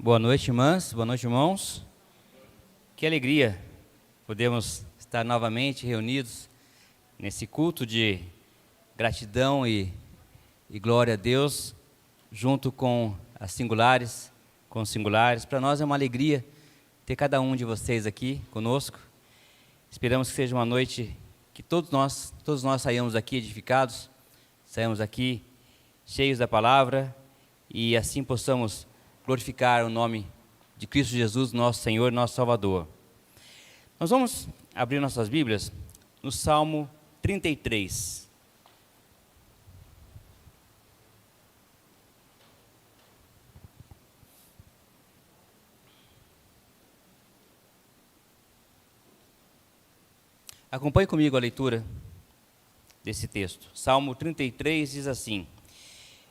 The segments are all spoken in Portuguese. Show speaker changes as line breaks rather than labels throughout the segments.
Boa noite, irmãs. Boa noite, irmãos. Que alegria podemos estar novamente reunidos nesse culto de gratidão e glória a Deus, junto com as singulares, com os singulares. Para nós é uma alegria ter cada um de vocês aqui conosco. Esperamos que seja uma noite que todos nós saiamos aqui edificados, saiamos aqui cheios da palavra e assim possamos glorificar o nome de Cristo Jesus, nosso Senhor, nosso Salvador. Nós vamos abrir nossas Bíblias no Salmo 33. Acompanhe comigo a leitura desse texto. Salmo 33 diz assim: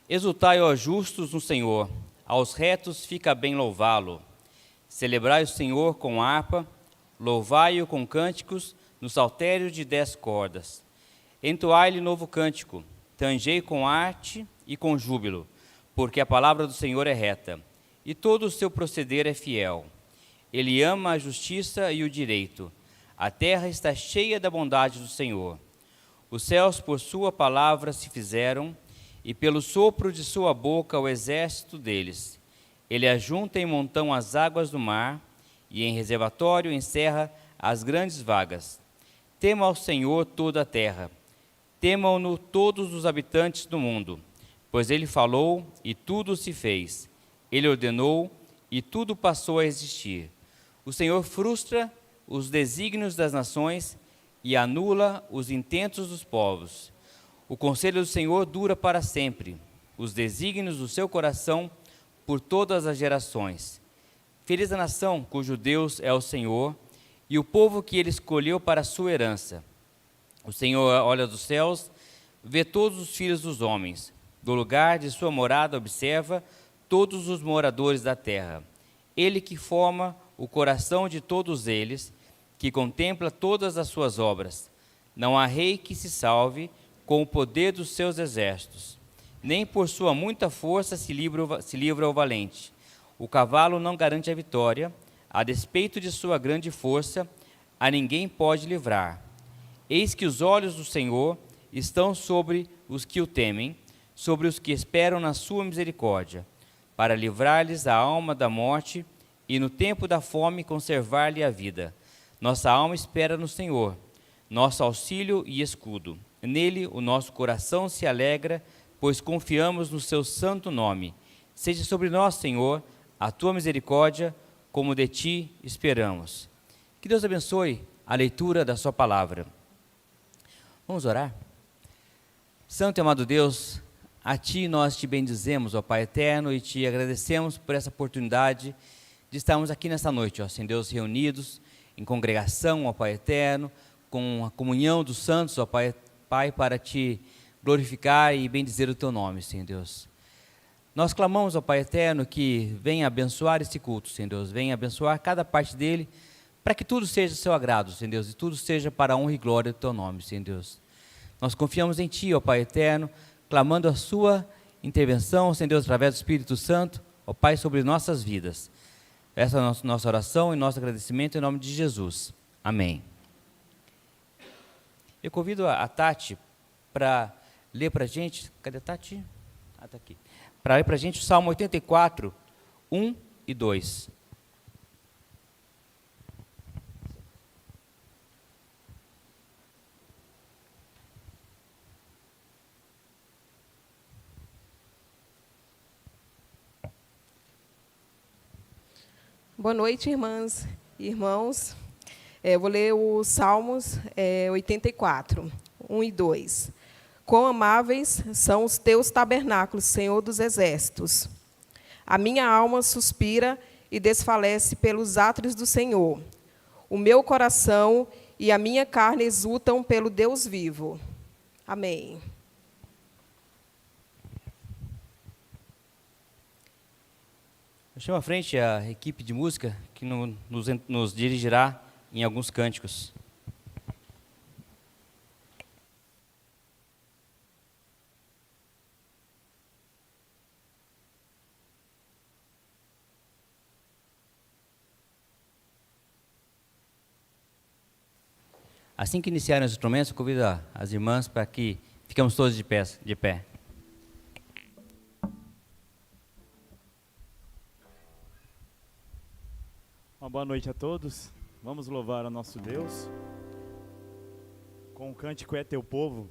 Exultai, ó justos, no Senhor, aos retos fica bem louvá-lo. Celebrai o Senhor com harpa, louvai-o com cânticos no saltério de 10 cordas. Entoai-lhe novo cântico, tangei com arte e com júbilo, porque a palavra do Senhor é reta, e todo o seu proceder é fiel. Ele ama a justiça e o direito. A terra está cheia da bondade do Senhor. Os céus por sua palavra se fizeram, e pelo sopro de sua boca o exército deles. Ele ajunta em montão as águas do mar, e em reservatório encerra as grandes vagas. Tema ao Senhor toda a terra, temam-no todos os habitantes do mundo, pois ele falou e tudo se fez. Ele ordenou e tudo passou a existir. O Senhor frustra os desígnios das nações e anula os intentos dos povos. O conselho do Senhor dura para sempre, os desígnios do seu coração por todas as gerações. Feliz a nação cujo Deus é o Senhor, e o povo que ele escolheu para a sua herança. O Senhor olha dos céus, vê todos os filhos dos homens. Do lugar de sua morada observa todos os moradores da terra. Ele que forma o coração de todos eles, que contempla todas as suas obras. Não há rei que se salve com o poder dos seus exércitos, nem por sua muita força se livra o valente. O cavalo não garante a vitória, a despeito de sua grande força, a ninguém pode livrar. Eis que os olhos do Senhor estão sobre os que o temem, sobre os que esperam na sua misericórdia, para livrar-lhes a alma da morte e no tempo da fome conservar-lhe a vida. Nossa alma espera no Senhor, nosso auxílio e escudo. Nele o nosso coração se alegra, pois confiamos no seu santo nome. Seja sobre nós, Senhor, a tua misericórdia, como de ti esperamos. Que Deus abençoe a leitura da sua palavra. Vamos orar? Santo e amado Deus, a ti nós te bendizemos, ó Pai eterno, e te agradecemos por essa oportunidade de estarmos aqui nessa noite, ó Senhor Deus, reunidos em congregação, ó Pai eterno, com a comunhão dos santos, ó Pai, para te glorificar e bendizer o teu nome, Senhor Deus. Nós clamamos ao Pai eterno que venha abençoar esse culto, Senhor Deus, venha abençoar cada parte dele, para que tudo seja do seu agrado, Senhor Deus, e tudo seja para a honra e glória do teu nome, Senhor Deus. Nós confiamos em ti, ó Pai eterno, clamando a sua intervenção, Senhor Deus, através do Espírito Santo, ó Pai, sobre nossas vidas. Essa é a nossa oração e nosso agradecimento em nome de Jesus. Amém. Eu convido a Tati para ler para a gente, cadê a Tati? Ah, está aqui. Para ler para a gente o Salmo 84, 1 e 2.
Boa noite, irmãs e irmãos. Eu vou ler os Salmos 84, 1 e 2. Quão amáveis são os teus tabernáculos, Senhor dos exércitos. A minha alma suspira e desfalece pelos átrios do Senhor. O meu coração e a minha carne exultam pelo Deus vivo. Amém.
Eu chamo à frente a equipe de música que nos dirigirá em alguns cânticos. Assim que iniciarem os instrumentos, eu convido as irmãs para que ficamos todos de pé.
Uma boa noite a todos. Vamos louvar ao nosso Deus com o cântico É Teu Povo.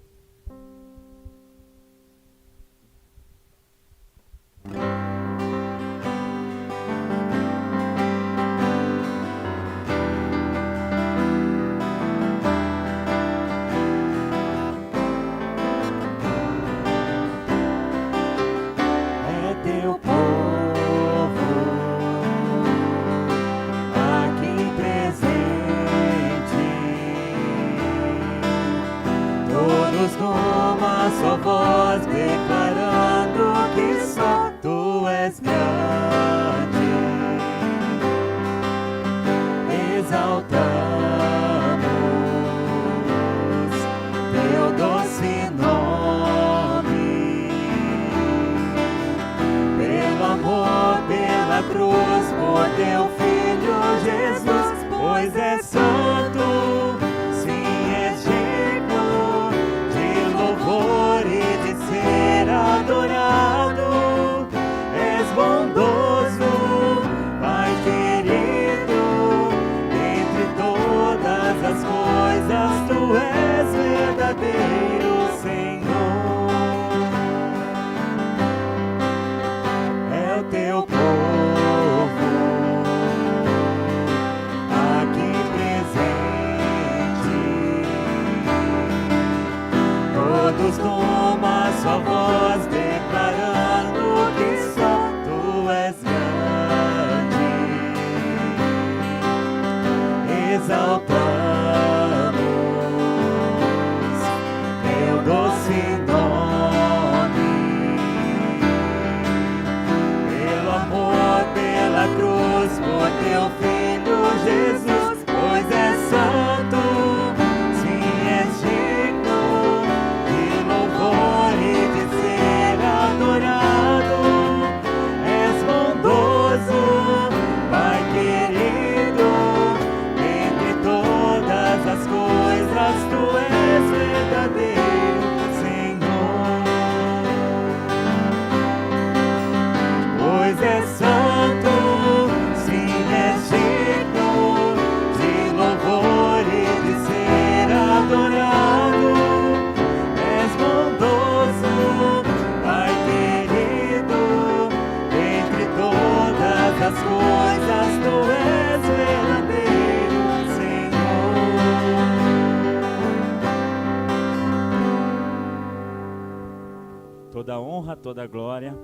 Toda honra, toda glória,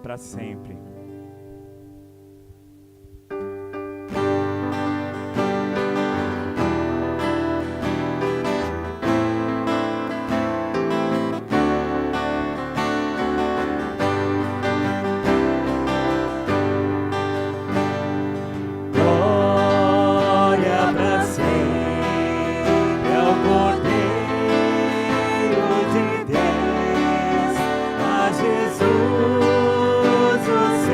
para sempre.
Jesus, o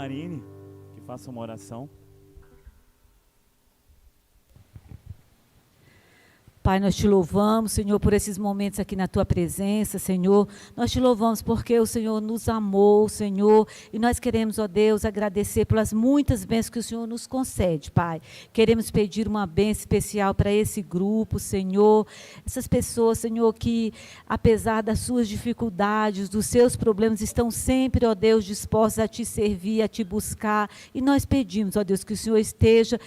Marine, que faça uma oração.
Pai, nós te louvamos, Senhor, por esses momentos aqui na tua presença, Senhor. Nós te louvamos porque o Senhor nos amou, Senhor, e nós queremos, ó Deus, agradecer pelas muitas bênçãos que o Senhor nos concede, Pai. Queremos pedir uma bênção especial para esse grupo, Senhor. Essas pessoas, Senhor, que apesar das suas dificuldades, dos seus problemas, estão sempre, ó Deus, dispostos a te servir, a te buscar. E nós pedimos, ó Deus, que o Senhor esteja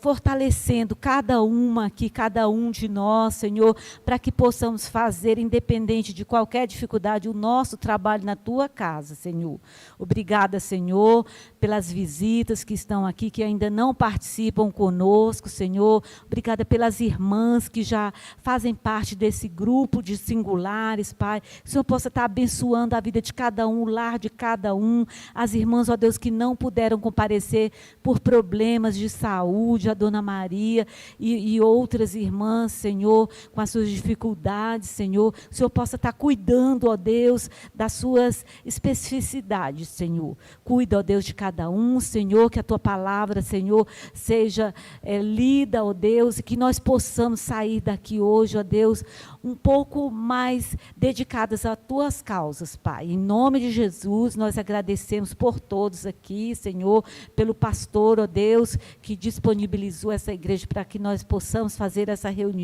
fortalecendo cada uma aqui, cada um de nós, Senhor, para que possamos fazer, independente de qualquer dificuldade, o nosso trabalho na tua casa, Senhor. Obrigada, Senhor, pelas visitas que estão aqui, que ainda não participam conosco, Senhor. Obrigada pelas irmãs que já fazem parte desse grupo de singulares, Pai. Que o Senhor possa estar abençoando a vida de cada um, o lar de cada um. As irmãs, ó Deus, que não puderam comparecer por problemas de saúde, a Dona Maria e outras irmãs, Senhor, com as suas dificuldades, Senhor. O Senhor possa estar cuidando, ó Deus, das suas especificidades, Senhor. Cuida, ó Deus, de cada um, Senhor, que a tua palavra, Senhor, seja lida, ó Deus, e que nós possamos sair daqui hoje, ó Deus, um pouco mais dedicadas às tuas causas, Pai. Em nome de Jesus, nós agradecemos por todos aqui, Senhor, pelo pastor, ó Deus, que disponibilizou essa igreja para que nós possamos fazer essa reunião,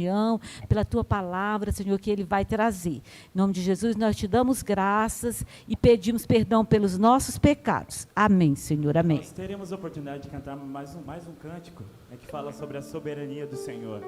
pela tua palavra, Senhor, que ele vai trazer. Em nome de Jesus, nós te damos graças e pedimos perdão pelos nossos pecados. Amém, Senhor, amém.
Nós teremos a oportunidade de cantar mais um cântico, que fala sobre a soberania do Senhor.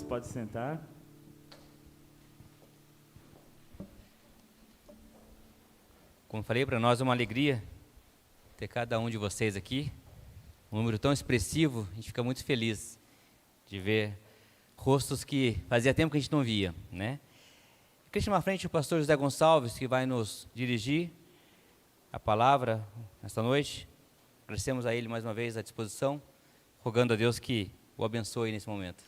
Pode sentar.
Como falei, para nós é uma alegria ter cada um de vocês aqui. Um número tão expressivo, a gente fica muito feliz de ver rostos que fazia tempo que a gente não via, né? Eu queria chamar à frente o pastor José Gonçalves, que vai nos dirigir a palavra nesta noite. Agradecemos a ele mais uma vez a disposição, rogando a Deus que o abençoe nesse momento.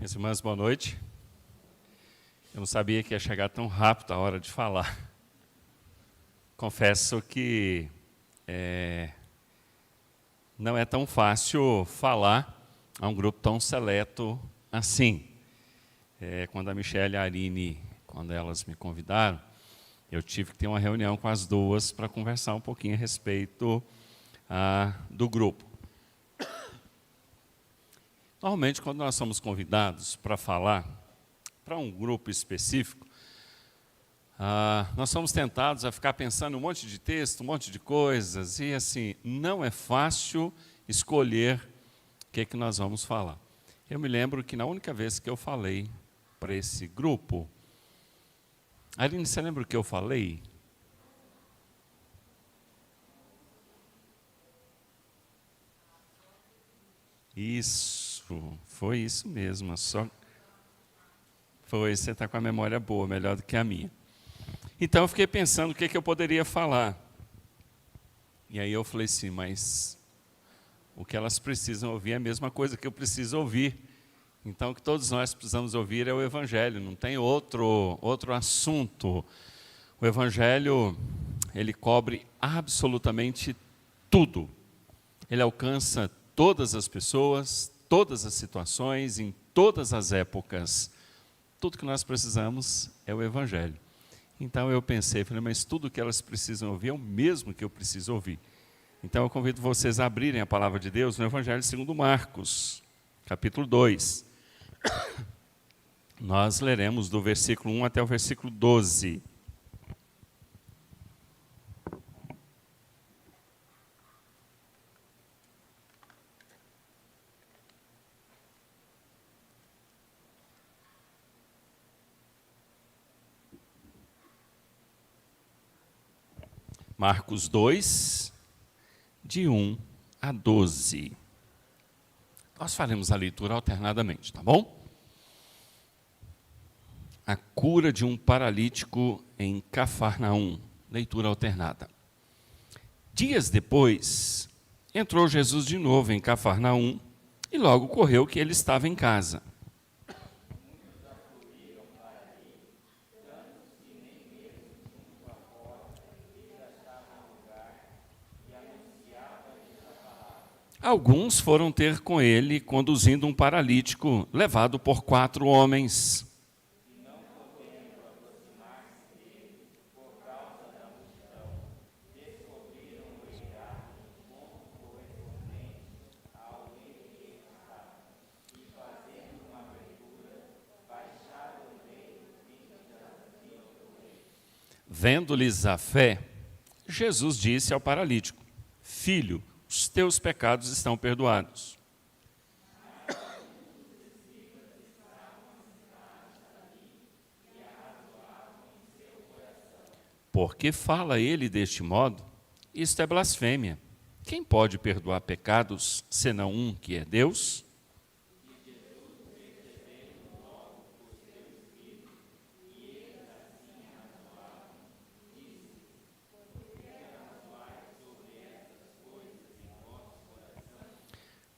Minhas irmãs, boa noite. Eu não sabia que ia chegar tão rápido a hora de falar. Confesso que não é tão fácil falar a um grupo tão seleto assim. Quando a Michelle e a Arine, quando elas me convidaram, eu tive que ter uma reunião com as duas para conversar um pouquinho a respeito do grupo. Normalmente, quando nós somos convidados para falar para um grupo específico, nós somos tentados a ficar pensando um monte de texto, um monte de coisas, e assim, não é fácil escolher o que nós vamos falar. Eu me lembro que na única vez que eu falei para esse grupo, Aline, você lembra o que eu falei? Isso, foi isso mesmo. Você está com a memória boa, melhor do que a minha. Então eu fiquei pensando o que eu poderia falar. E aí eu falei assim, mas o que elas precisam ouvir é a mesma coisa que eu preciso ouvir. Então o que todos nós precisamos ouvir é o Evangelho, não tem outro assunto. O Evangelho, ele cobre absolutamente tudo. Ele alcança todas as pessoas, todas as situações, em todas as épocas. Tudo que nós precisamos é o Evangelho. Então eu pensei, falei, mas tudo que elas precisam ouvir é o mesmo que eu preciso ouvir. Então eu convido vocês a abrirem a palavra de Deus no Evangelho segundo Marcos, capítulo 2. Nós leremos do versículo 1 até o versículo 12. Marcos 2, de 1 a 12. Nós faremos a leitura alternadamente, tá bom? A cura de um paralítico em Cafarnaum. Leitura alternada. Dias depois, entrou Jesus de novo em Cafarnaum e logo correu que ele estava em casa. Alguns foram ter com ele, conduzindo um paralítico, levado por 4 homens. Vendo-lhes a fé, Jesus disse ao paralítico: Filho, os teus pecados estão perdoados. Por que fala ele deste modo? Isto é blasfêmia. Quem pode perdoar pecados, senão um que é Deus?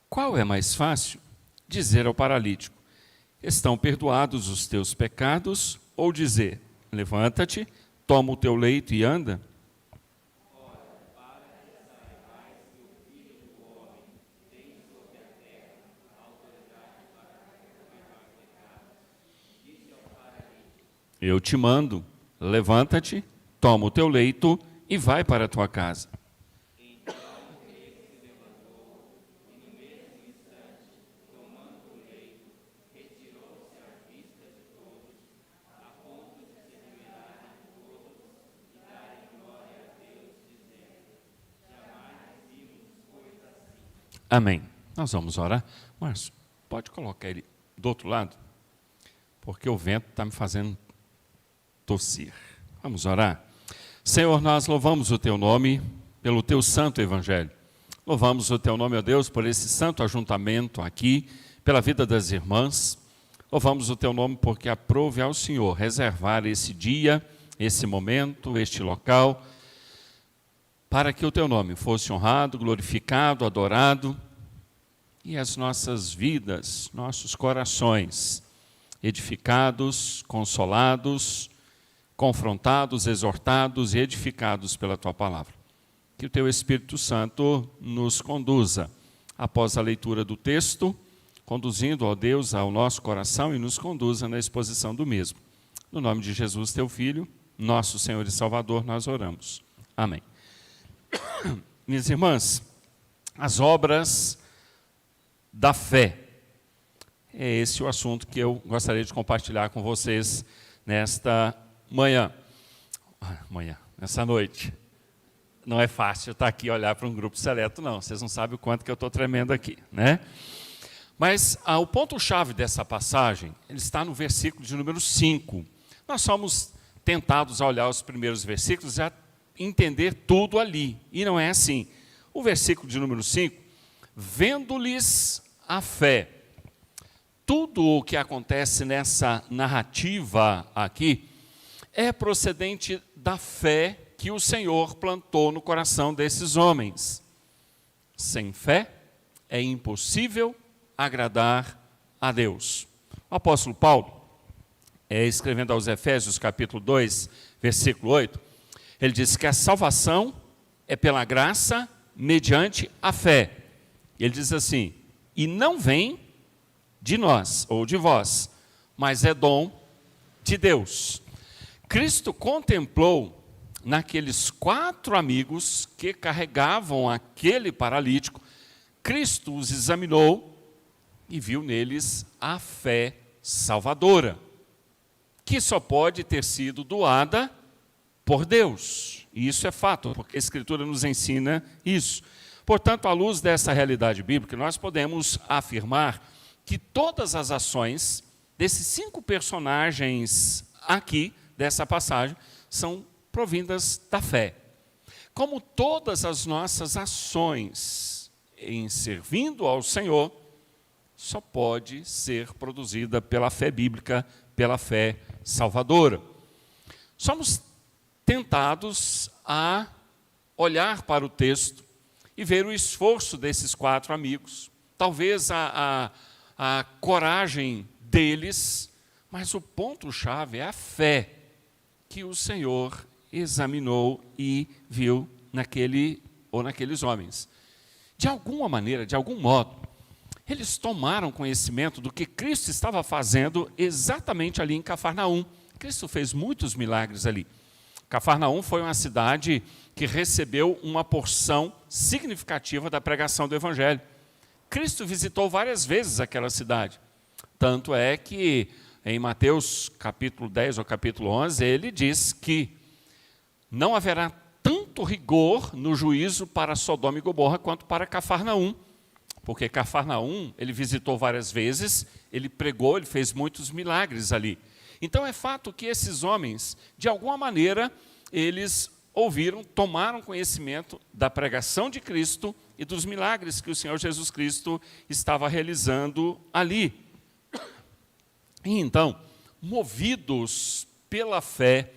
Qual é mais fácil? Dizer ao paralítico: estão perdoados os teus pecados, ou dizer: levanta-te, toma o teu leito e anda? Eu te mando, levanta-te, toma o teu leito e vai para a tua casa. Amém. Nós vamos orar. Márcio, pode colocar ele do outro lado? Porque o vento está me fazendo tossir. Vamos orar? Senhor, nós louvamos o Teu nome pelo Teu santo evangelho. Louvamos o Teu nome, ó Deus, por esse santo ajuntamento aqui, pela vida das irmãs. Louvamos o Teu nome porque aprove ao Senhor reservar esse dia, esse momento, este local, para que o Teu nome fosse honrado, glorificado, adorado e as nossas vidas, nossos corações, edificados, consolados, confrontados, exortados e edificados pela Tua palavra. Que o Teu Espírito Santo nos conduza, após a leitura do texto, conduzindo, ó Deus, ao nosso coração e nos conduza na exposição do mesmo. No nome de Jesus, Teu Filho, nosso Senhor e Salvador, nós oramos. Amém. Minhas irmãs, as obras da fé. É esse o assunto que eu gostaria de compartilhar com vocês nesta nessa noite. Não é fácil estar aqui e olhar para um grupo seleto, não. Vocês não sabem o quanto que eu estou tremendo aqui, né? Mas o ponto-chave dessa passagem, ele está no versículo de número 5. Nós somos tentados a olhar os primeiros versículos e a entender tudo ali. E não é assim. O versículo de número 5, vendo-lhes a fé. Tudo o que acontece nessa narrativa aqui é procedente da fé que o Senhor plantou no coração desses homens. Sem fé é impossível agradar a Deus. O apóstolo Paulo, escrevendo aos Efésios, capítulo 2, versículo 8, ele diz que a salvação é pela graça mediante a fé. Ele diz assim, e não vem de nós ou de vós, mas é dom de Deus. Cristo contemplou naqueles 4 amigos que carregavam aquele paralítico, Cristo os examinou e viu neles a fé salvadora, que só pode ter sido doada por Deus. E isso é fato, porque a Escritura nos ensina isso. Portanto, à luz dessa realidade bíblica, nós podemos afirmar que todas as ações desses 5 personagens aqui, dessa passagem, são provindas da fé. Como todas as nossas ações em servindo ao Senhor, só pode ser produzida pela fé bíblica, pela fé salvadora. Somos tentados a olhar para o texto e ver o esforço desses 4 amigos, talvez a coragem deles, mas o ponto-chave é a fé que o Senhor examinou e viu naqueles homens. De alguma maneira, de algum modo, eles tomaram conhecimento do que Cristo estava fazendo exatamente ali em Cafarnaum. Cristo fez muitos milagres ali. Cafarnaum foi uma cidade que recebeu uma porção significativa da pregação do Evangelho. Cristo visitou várias vezes aquela cidade. Tanto é que em Mateus capítulo 10 ou capítulo 11, ele diz que não haverá tanto rigor no juízo para Sodoma e Gomorra quanto para Cafarnaum. Porque Cafarnaum, ele visitou várias vezes, ele pregou, ele fez muitos milagres ali. Então é fato que esses homens, de alguma maneira, eles ouviram, tomaram conhecimento da pregação de Cristo e dos milagres que o Senhor Jesus Cristo estava realizando ali. E então, movidos pela fé,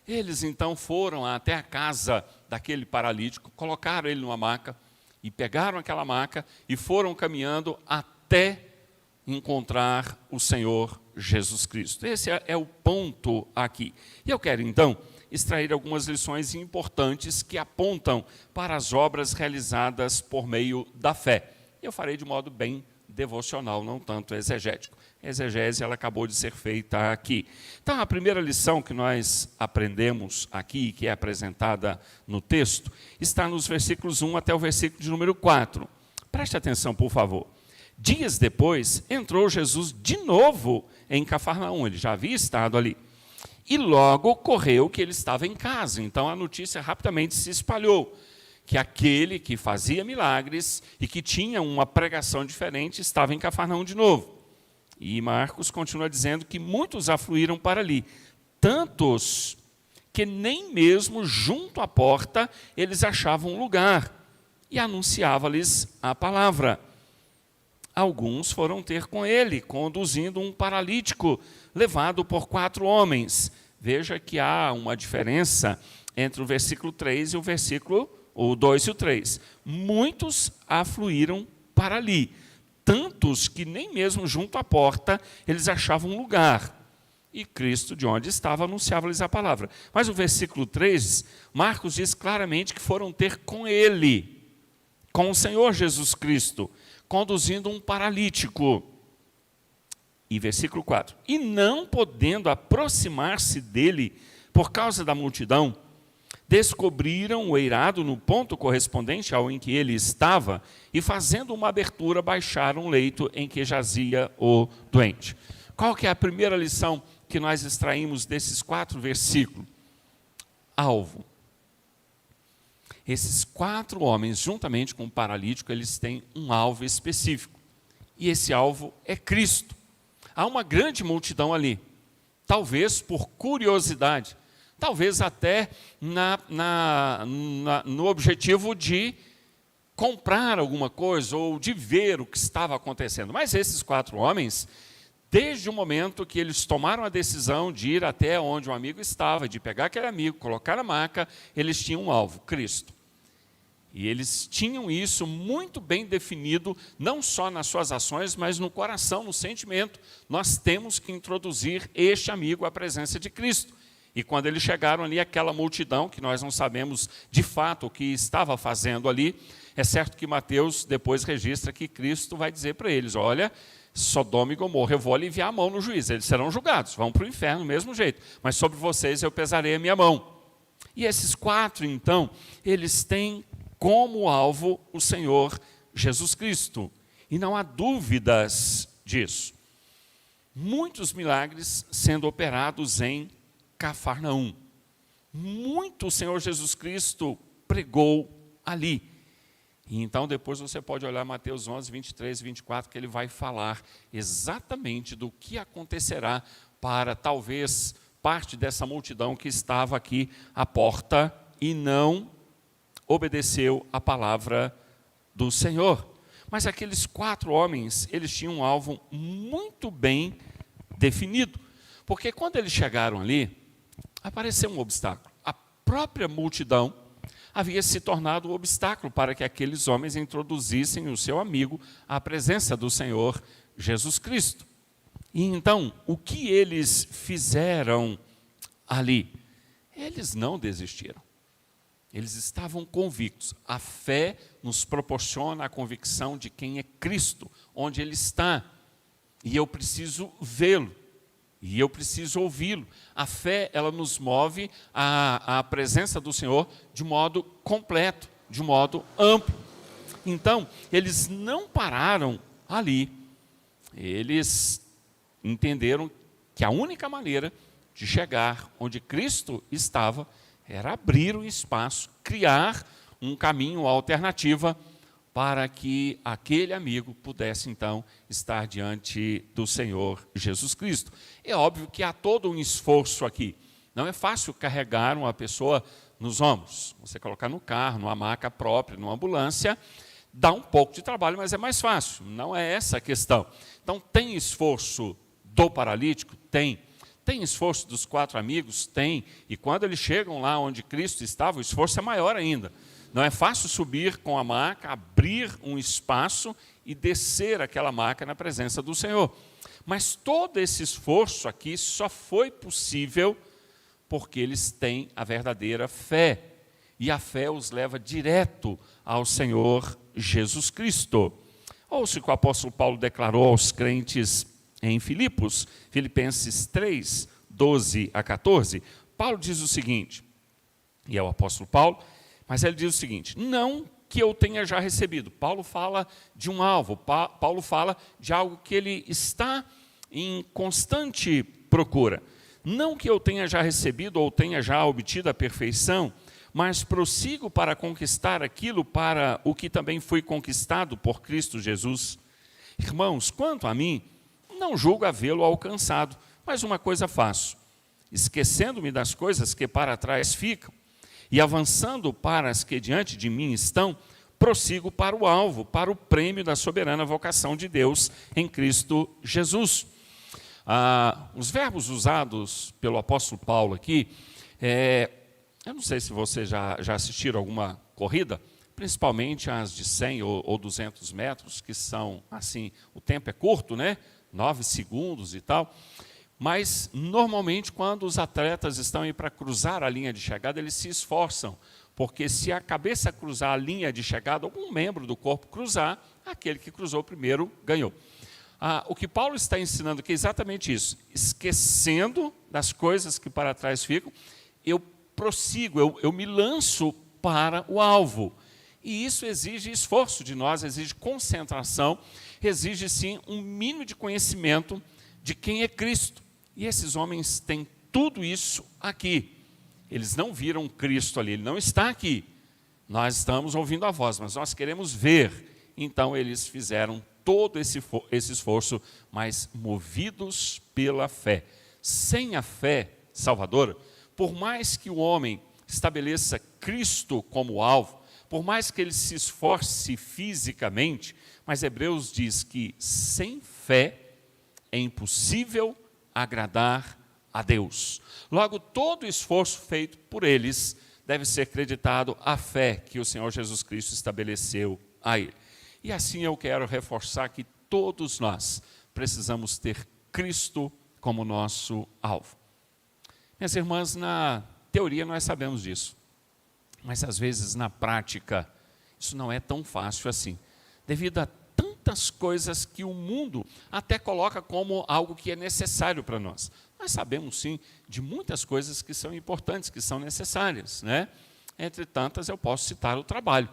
eles então foram até a casa daquele paralítico, colocaram ele numa maca, e pegaram aquela maca e foram caminhando até encontrar o Senhor Jesus Cristo. Esse é o ponto aqui. E eu quero, então, extrair algumas lições importantes que apontam para as obras realizadas por meio da fé. Eu farei de modo bem devocional, não tanto exegético. A exegese ela acabou de ser feita aqui. Então, a primeira lição que nós aprendemos aqui, que é apresentada no texto, está nos versículos 1 até o versículo de número 4. Preste atenção, por favor. Dias depois, entrou Jesus de novo em Cafarnaum. Ele já havia estado ali. E logo ocorreu que ele estava em casa. Então, a notícia rapidamente se espalhou, que aquele que fazia milagres e que tinha uma pregação diferente estava em Cafarnaum de novo. E Marcos continua dizendo que muitos afluíram para ali, tantos que nem mesmo junto à porta eles achavam lugar, e anunciava-lhes a palavra. Alguns foram ter com ele, conduzindo um paralítico, levado por 4 homens. Veja que há uma diferença entre o versículo 3 e o 2 e o 3. Muitos afluíram para ali, tantos que nem mesmo junto à porta eles achavam um lugar. E Cristo, de onde estava, anunciava-lhes a palavra. Mas o versículo 3, Marcos diz claramente que foram ter com ele, com o Senhor Jesus Cristo, conduzindo um paralítico. E versículo 4, e não podendo aproximar-se dele por causa da multidão, descobriram o eirado no ponto correspondente ao em que ele estava e, fazendo uma abertura, baixaram o leito em que jazia o doente. Qual que é a primeira lição que nós extraímos desses 4 versículos? Alvo. Esses 4 homens, juntamente com o paralítico, eles têm um alvo específico. E esse alvo é Cristo. Há uma grande multidão ali, talvez por curiosidade, talvez até no objetivo de comprar alguma coisa ou de ver o que estava acontecendo. Mas esses 4 homens, desde o momento que eles tomaram a decisão de ir até onde o amigo estava, de pegar aquele amigo, colocar a maca, eles tinham um alvo, Cristo. E eles tinham isso muito bem definido, não só nas suas ações, mas no coração, no sentimento. Nós temos que introduzir este amigo à presença de Cristo. E quando eles chegaram ali, aquela multidão, que nós não sabemos de fato o que estava fazendo ali, é certo que Mateus depois registra que Cristo vai dizer para eles, olha, Sodoma e Gomorra, eu vou aliviar a mão no juízo, eles serão julgados, vão para o inferno do mesmo jeito, mas sobre vocês eu pesarei a minha mão. E esses 4, então, eles têm como alvo o Senhor Jesus Cristo. E não há dúvidas disso. Muitos milagres sendo operados em Cafarnaum. Muito o Senhor Jesus Cristo pregou ali. E então depois você pode olhar Mateus 11, 23 e 24, que ele vai falar exatamente do que acontecerá para talvez parte dessa multidão que estava aqui à porta e não obedeceu a palavra do Senhor. Mas aqueles 4 homens, eles tinham um alvo muito bem definido. Porque quando eles chegaram ali, apareceu um obstáculo. A própria multidão havia se tornado um obstáculo para que aqueles homens introduzissem o seu amigo à presença do Senhor Jesus Cristo. E então, o que eles fizeram ali? Eles não desistiram. Eles estavam convictos. A fé nos proporciona a convicção de quem é Cristo, onde Ele está. E eu preciso vê-lo. E eu preciso ouvi-lo. A fé, ela nos move à presença do Senhor de modo completo, de modo amplo. Então, eles não pararam ali. Eles entenderam que a única maneira de chegar onde Cristo estava era abrir um espaço, criar um caminho, alternativa, para que aquele amigo pudesse, então, estar diante do Senhor Jesus Cristo. É óbvio que há todo um esforço aqui. Não é fácil carregar uma pessoa nos ombros. Você colocar no carro, numa maca própria, numa ambulância, dá um pouco de trabalho, mas é mais fácil. Não é essa a questão. Então, tem esforço do paralítico? Tem. Tem esforço dos 4 amigos? Tem. E quando eles chegam lá onde Cristo estava, o esforço é maior ainda. Não é fácil subir com a maca, abrir um espaço e descer aquela maca na presença do Senhor. Mas todo esse esforço aqui só foi possível porque eles têm a verdadeira fé. E a fé os leva direto ao Senhor Jesus Cristo. Ouça o que o apóstolo Paulo declarou aos crentes em Filipenses 3, 12 a 14, Paulo diz o seguinte, e é o apóstolo Paulo, mas ele diz o seguinte, não que eu tenha já recebido. Paulo fala de um alvo, Paulo fala de algo que ele está em constante procura. Não que eu tenha já recebido ou tenha já obtido a perfeição, mas prossigo para conquistar aquilo para o que também foi conquistado por Cristo Jesus. Irmãos, quanto a mim, não julgo havê-lo alcançado, mas uma coisa faço, esquecendo-me das coisas que para trás ficam, e avançando para as que diante de mim estão, prossigo para o alvo, para o prêmio da soberana vocação de Deus em Cristo Jesus. Os verbos usados pelo apóstolo Paulo aqui, eu não sei se vocês já assistiram alguma corrida, principalmente as de 100 ou 200 metros, que são assim, o tempo é curto, né? 9 segundos e tal. Mas, normalmente, quando os atletas estão aí para cruzar a linha de chegada, eles se esforçam, porque se a cabeça cruzar a linha de chegada, algum membro do corpo cruzar, aquele que cruzou primeiro ganhou. O que Paulo está ensinando aqui é exatamente isso. Esquecendo das coisas que para trás ficam, eu prossigo, eu me lanço para o alvo. E isso exige esforço de nós, exige concentração, exige sim um mínimo de conhecimento de quem é Cristo. E esses homens têm tudo isso aqui. Eles não viram Cristo ali, ele não está aqui. Nós estamos ouvindo a voz, mas nós queremos ver. Então eles fizeram todo esse esforço, mas movidos pela fé. Sem a fé salvadora, por mais que o homem estabeleça Cristo como alvo, por mais que ele se esforce fisicamente, mas Hebreus diz que sem fé é impossível agradar a Deus. Logo, todo esforço feito por eles deve ser creditado à fé que o Senhor Jesus Cristo estabeleceu a ele. E assim eu quero reforçar que todos nós precisamos ter Cristo como nosso alvo. Minhas irmãs, na teoria nós sabemos disso, mas às vezes na prática isso não é tão fácil assim, devido a tantas coisas que o mundo até coloca como algo que é necessário para nós. Nós sabemos sim de muitas coisas que são importantes, que são necessárias, né? Entre tantas eu posso citar o trabalho.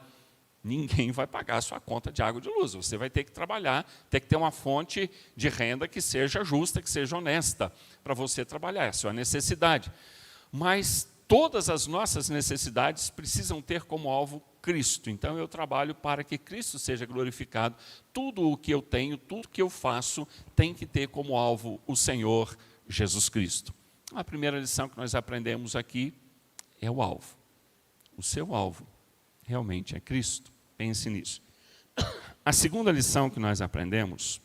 Ninguém vai pagar a sua conta de água e de luz. Você vai ter que trabalhar, ter que ter uma fonte de renda que seja justa, que seja honesta, para você trabalhar, é a sua necessidade. Mas todas as nossas necessidades precisam ter como alvo Cristo. Então eu trabalho para que Cristo seja glorificado. Tudo o que eu tenho, tudo que eu faço, tem que ter como alvo o Senhor Jesus Cristo. A primeira lição que nós aprendemos aqui é o alvo. O seu alvo realmente é Cristo. Pense nisso. A segunda lição que nós aprendemos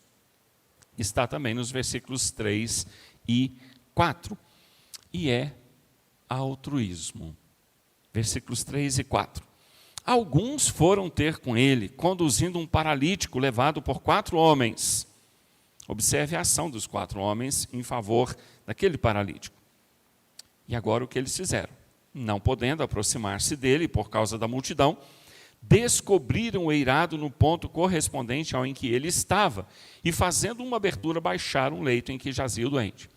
está também nos versículos 3 e 4. E é altruísmo. Versículos 3 e 4. Alguns foram ter com ele, conduzindo um paralítico levado por 4 homens. Observe a ação dos 4 homens em favor daquele paralítico. E agora o que eles fizeram? Não podendo aproximar-se dele por causa da multidão, descobriram o eirado no ponto correspondente ao em que ele estava, e fazendo uma abertura, baixaram o leito em que jazia o doente.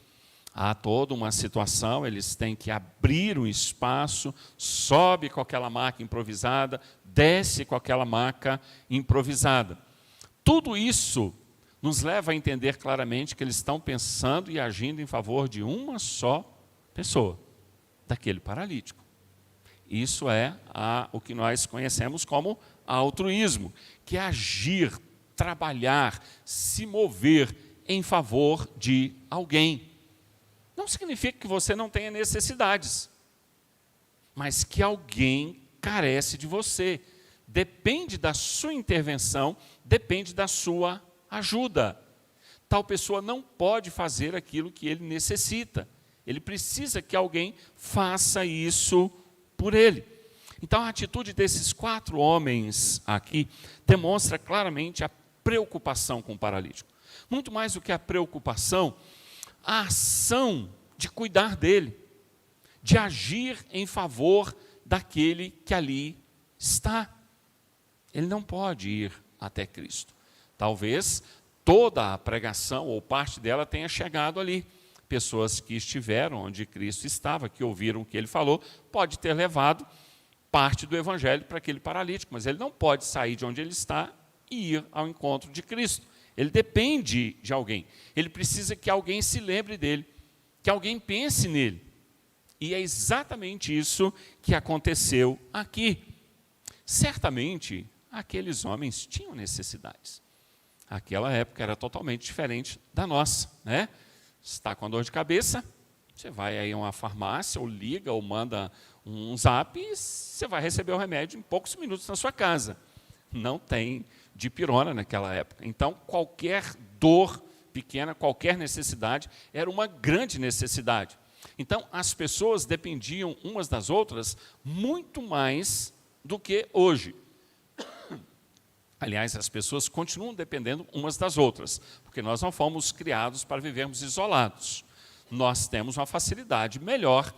Há toda uma situação, eles têm que abrir um espaço, sobe com aquela maca improvisada, desce com aquela maca improvisada. Tudo isso nos leva a entender claramente que eles estão pensando e agindo em favor de uma só pessoa, daquele paralítico. Isso é o que nós conhecemos como altruísmo, que é agir, trabalhar, se mover em favor de alguém. Não significa que você não tenha necessidades, mas que alguém carece de você. Depende da sua intervenção, depende da sua ajuda. Tal pessoa não pode fazer aquilo que ele necessita. Ele precisa que alguém faça isso por ele. Então a atitude desses 4 homens aqui demonstra claramente a preocupação com o paralítico. Muito mais do que a preocupação, a ação de cuidar dele, de agir em favor daquele que ali está. Ele não pode ir até Cristo. Talvez toda a pregação ou parte dela tenha chegado ali. Pessoas que estiveram onde Cristo estava, que ouviram o que ele falou, pode ter levado parte do evangelho para aquele paralítico, mas ele não pode sair de onde ele está e ir ao encontro de Cristo. Ele depende de alguém. Ele precisa que alguém se lembre dele, que alguém pense nele. E é exatamente isso que aconteceu aqui. Certamente, aqueles homens tinham necessidades. Aquela época era totalmente diferente da nossa, né? Está com dor de cabeça, você vai aí a uma farmácia, ou liga, ou manda um zap, e você vai receber o remédio em poucos minutos na sua casa. Não tem dipirona naquela época. Então, qualquer dor pequena, qualquer necessidade, era uma grande necessidade. Então, as pessoas dependiam umas das outras muito mais do que hoje. Aliás, as pessoas continuam dependendo umas das outras, porque nós não fomos criados para vivermos isolados. Nós temos uma facilidade melhor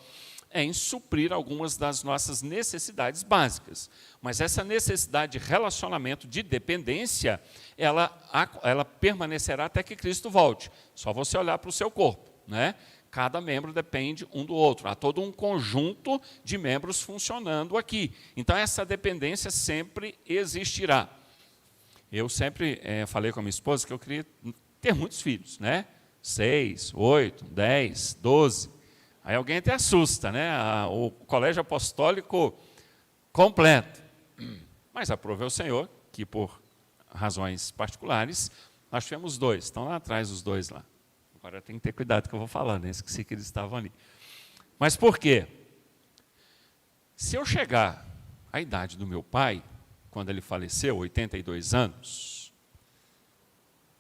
em suprir algumas das nossas necessidades básicas. Mas essa necessidade de relacionamento, de dependência, ela permanecerá até que Cristo volte. Só você olhar para o seu corpo, né? Cada membro depende um do outro. Há todo um conjunto de membros funcionando aqui. Então, essa dependência sempre existirá. Eu sempre falei com a minha esposa que eu queria ter muitos filhos, né? 6, 8, 10, 12. Aí alguém até assusta, né? O colégio apostólico completo. Mas aprove ao Senhor que, por razões particulares, nós tivemos 2. Estão lá atrás os 2 lá. Agora tem que ter cuidado que eu vou falar, né? Esqueci que eles estavam ali. Mas por quê? Se eu chegar à idade do meu pai, quando ele faleceu, 82 anos,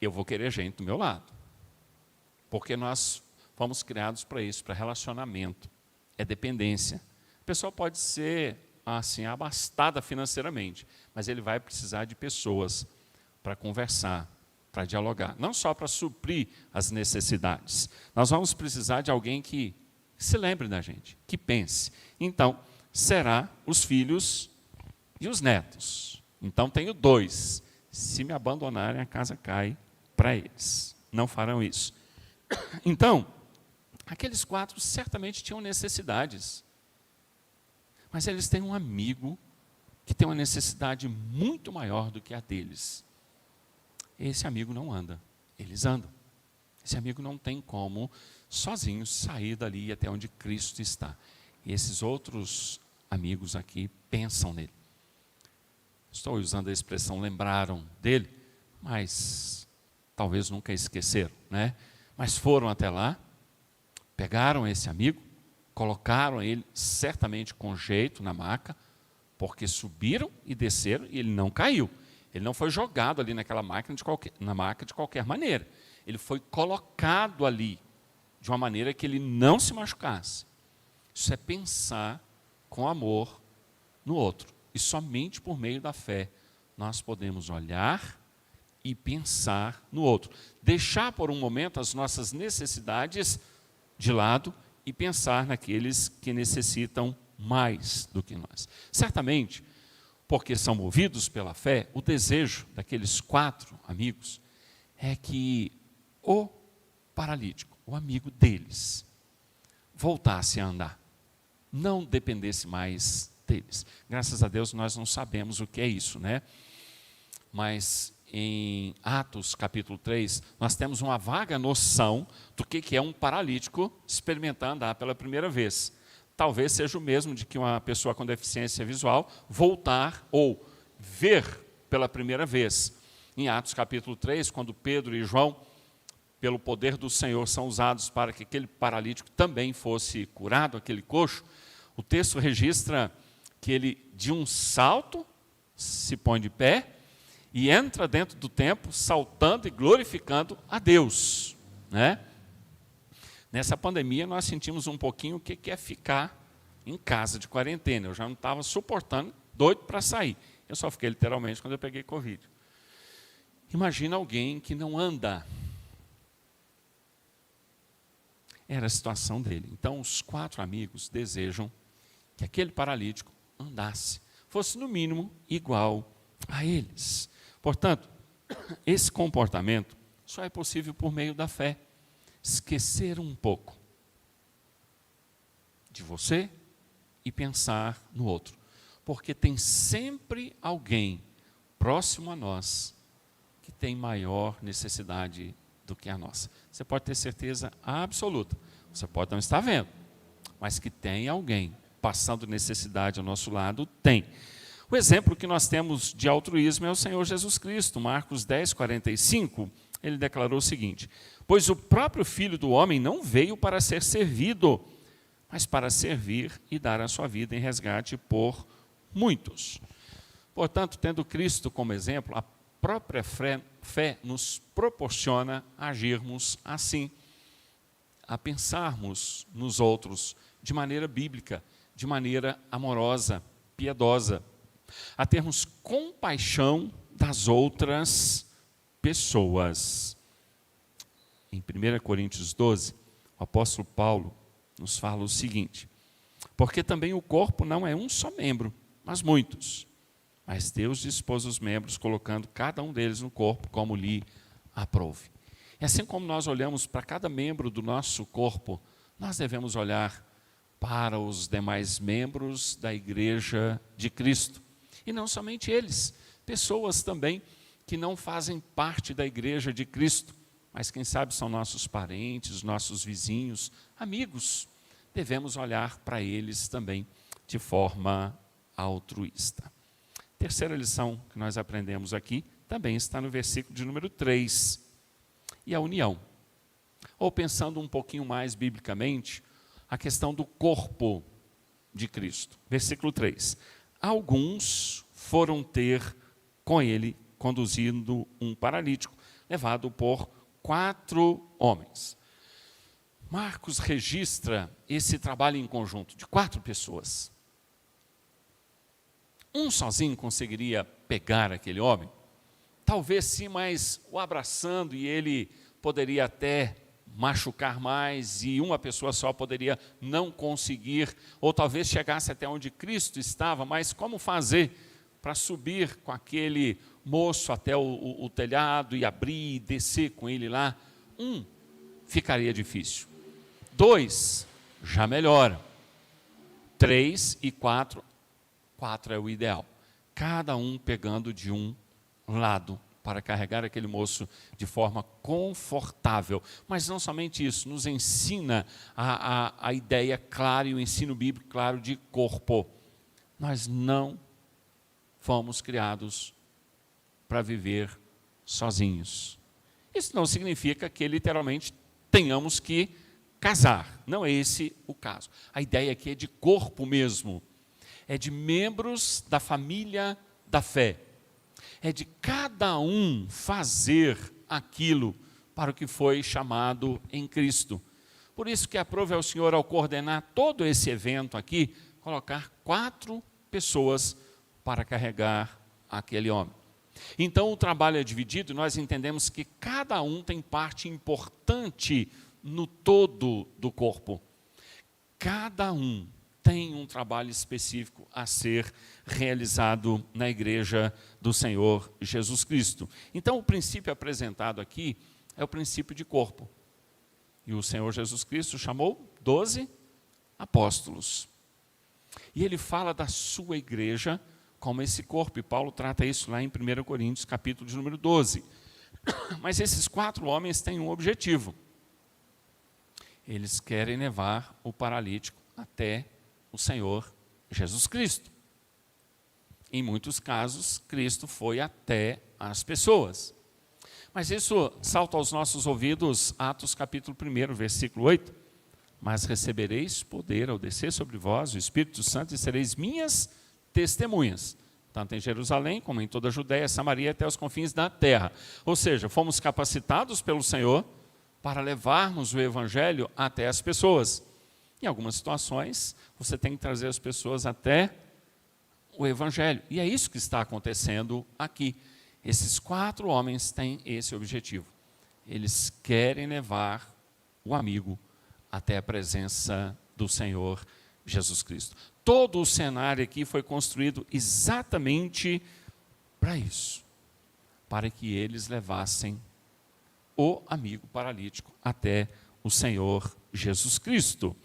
eu vou querer gente do meu lado. Porque nós fomos criados para isso, para relacionamento. É dependência. A pessoa pode ser assim abastada financeiramente, mas ele vai precisar de pessoas para conversar, para dialogar. Não só para suprir as necessidades. Nós vamos precisar de alguém que se lembre da gente, que pense. Então, será os filhos e os netos. Então, tenho 2. Se me abandonarem, a casa cai para eles. Não farão isso. Então, aqueles 4 certamente tinham necessidades. Mas eles têm um amigo que tem uma necessidade muito maior do que a deles. Esse amigo não anda, eles andam. Esse amigo não tem como, sozinho, sair dali até onde Cristo está. E esses outros amigos aqui pensam nele. Estou usando a expressão lembraram dele, mas talvez nunca esqueceram, né? Mas foram até lá, pegaram esse amigo, colocaram ele certamente com jeito na maca, porque subiram e desceram e ele não caiu. Ele não foi jogado ali naquela máquina na maca de qualquer maneira. Ele foi colocado ali de uma maneira que ele não se machucasse. Isso é pensar com amor no outro. E somente por meio da fé nós podemos olhar e pensar no outro. Deixar por um momento as nossas necessidades de lado e pensar naqueles que necessitam mais do que nós. Certamente, porque são movidos pela fé, o desejo daqueles 4 amigos é que o paralítico, o amigo deles, voltasse a andar, não dependesse mais deles. Graças a Deus nós não sabemos o que é isso, né? Mas em Atos capítulo 3, nós temos uma vaga noção do que é um paralítico experimentar andar pela primeira vez. Talvez seja o mesmo de que uma pessoa com deficiência visual voltar ou ver pela primeira vez. Em Atos capítulo 3, quando Pedro e João, pelo poder do Senhor, são usados para que aquele paralítico também fosse curado, aquele coxo, o texto registra que ele, de um salto, se põe de pé e entra dentro do templo, saltando e glorificando a Deus, né? Nessa pandemia, nós sentimos um pouquinho o que é ficar em casa de quarentena. Eu já não estava suportando, doido para sair. Eu só fiquei literalmente quando eu peguei Covid. Imagina alguém que não anda. Era a situação dele. Então, os 4 amigos desejam que aquele paralítico andasse, fosse no mínimo igual a eles. Portanto, esse comportamento só é possível por meio da fé. Esquecer um pouco de você e pensar no outro. Porque tem sempre alguém próximo a nós que tem maior necessidade do que a nossa. Você pode ter certeza absoluta. Você pode não estar vendo, mas que tem alguém passando necessidade ao nosso lado, tem. O exemplo que nós temos de altruísmo é o Senhor Jesus Cristo. Marcos 10, 45, ele declarou o seguinte: pois o próprio Filho do Homem não veio para ser servido, mas para servir e dar a sua vida em resgate por muitos. Portanto, tendo Cristo como exemplo, a própria fé nos proporciona agirmos assim, a pensarmos nos outros de maneira bíblica, de maneira amorosa, piedosa, a termos compaixão das outras pessoas. Em 1 Coríntios 12, o apóstolo Paulo nos fala o seguinte: porque também o corpo não é um só membro, mas muitos. Mas Deus dispôs os membros, colocando cada um deles no corpo, como lhe aprouve. E assim como nós olhamos para cada membro do nosso corpo, nós devemos olhar para os demais membros da igreja de Cristo. E não somente eles, pessoas também que não fazem parte da igreja de Cristo, mas quem sabe são nossos parentes, nossos vizinhos, amigos. Devemos olhar para eles também de forma altruísta. Terceira lição que nós aprendemos aqui também está no versículo de número 3. E a união. Ou pensando um pouquinho mais biblicamente, a questão do corpo de Cristo. Versículo 3. Alguns foram ter com ele, conduzindo um paralítico, levado por 4 homens. Marcos registra esse trabalho em conjunto de 4 pessoas. Um sozinho conseguiria pegar aquele homem? Talvez sim, mas o abraçando e ele poderia até machucar mais e uma pessoa só poderia não conseguir, ou talvez chegasse até onde Cristo estava, mas como fazer para subir com aquele moço até o telhado e abrir e descer com ele lá? Ficaria difícil. 2, já melhora. 3 e 4 é o ideal. Cada um pegando de um lado para carregar aquele moço de forma confortável. Mas não somente isso, nos ensina a ideia clara e o ensino bíblico claro de corpo. Nós não fomos criados para viver sozinhos. Isso não significa que literalmente tenhamos que casar. Não é esse o caso. A ideia aqui é de corpo mesmo. É de membros da família da fé. É de cada um fazer aquilo para o que foi chamado em Cristo. Por isso que aprove ao Senhor, ao coordenar todo esse evento aqui, colocar 4 pessoas para carregar aquele homem. Então o trabalho é dividido e nós entendemos que cada um tem parte importante no todo do corpo. Cada um tem um trabalho específico a ser realizado na igreja do Senhor Jesus Cristo. Então, o princípio apresentado aqui é o princípio de corpo. E o Senhor Jesus Cristo chamou 12 apóstolos. E ele fala da sua igreja como esse corpo. E Paulo trata isso lá em 1 Coríntios, capítulo de número 12. Mas esses 4 homens têm um objetivo. Eles querem levar o paralítico até o Senhor Jesus Cristo. Em muitos casos, Cristo foi até as pessoas. Mas isso salta aos nossos ouvidos, Atos capítulo 1, versículo 8. Mas recebereis poder ao descer sobre vós o Espírito Santo e sereis minhas testemunhas, tanto em Jerusalém como em toda a Judéia, Samaria até os confins da terra. Ou seja, fomos capacitados pelo Senhor para levarmos o Evangelho até as pessoas. Em algumas situações, você tem que trazer as pessoas até o Evangelho. E é isso que está acontecendo aqui. Esses 4 homens têm esse objetivo. Eles querem levar o amigo até a presença do Senhor Jesus Cristo. Todo o cenário aqui foi construído exatamente para isso. Para que eles levassem o amigo paralítico até o Senhor Jesus Cristo.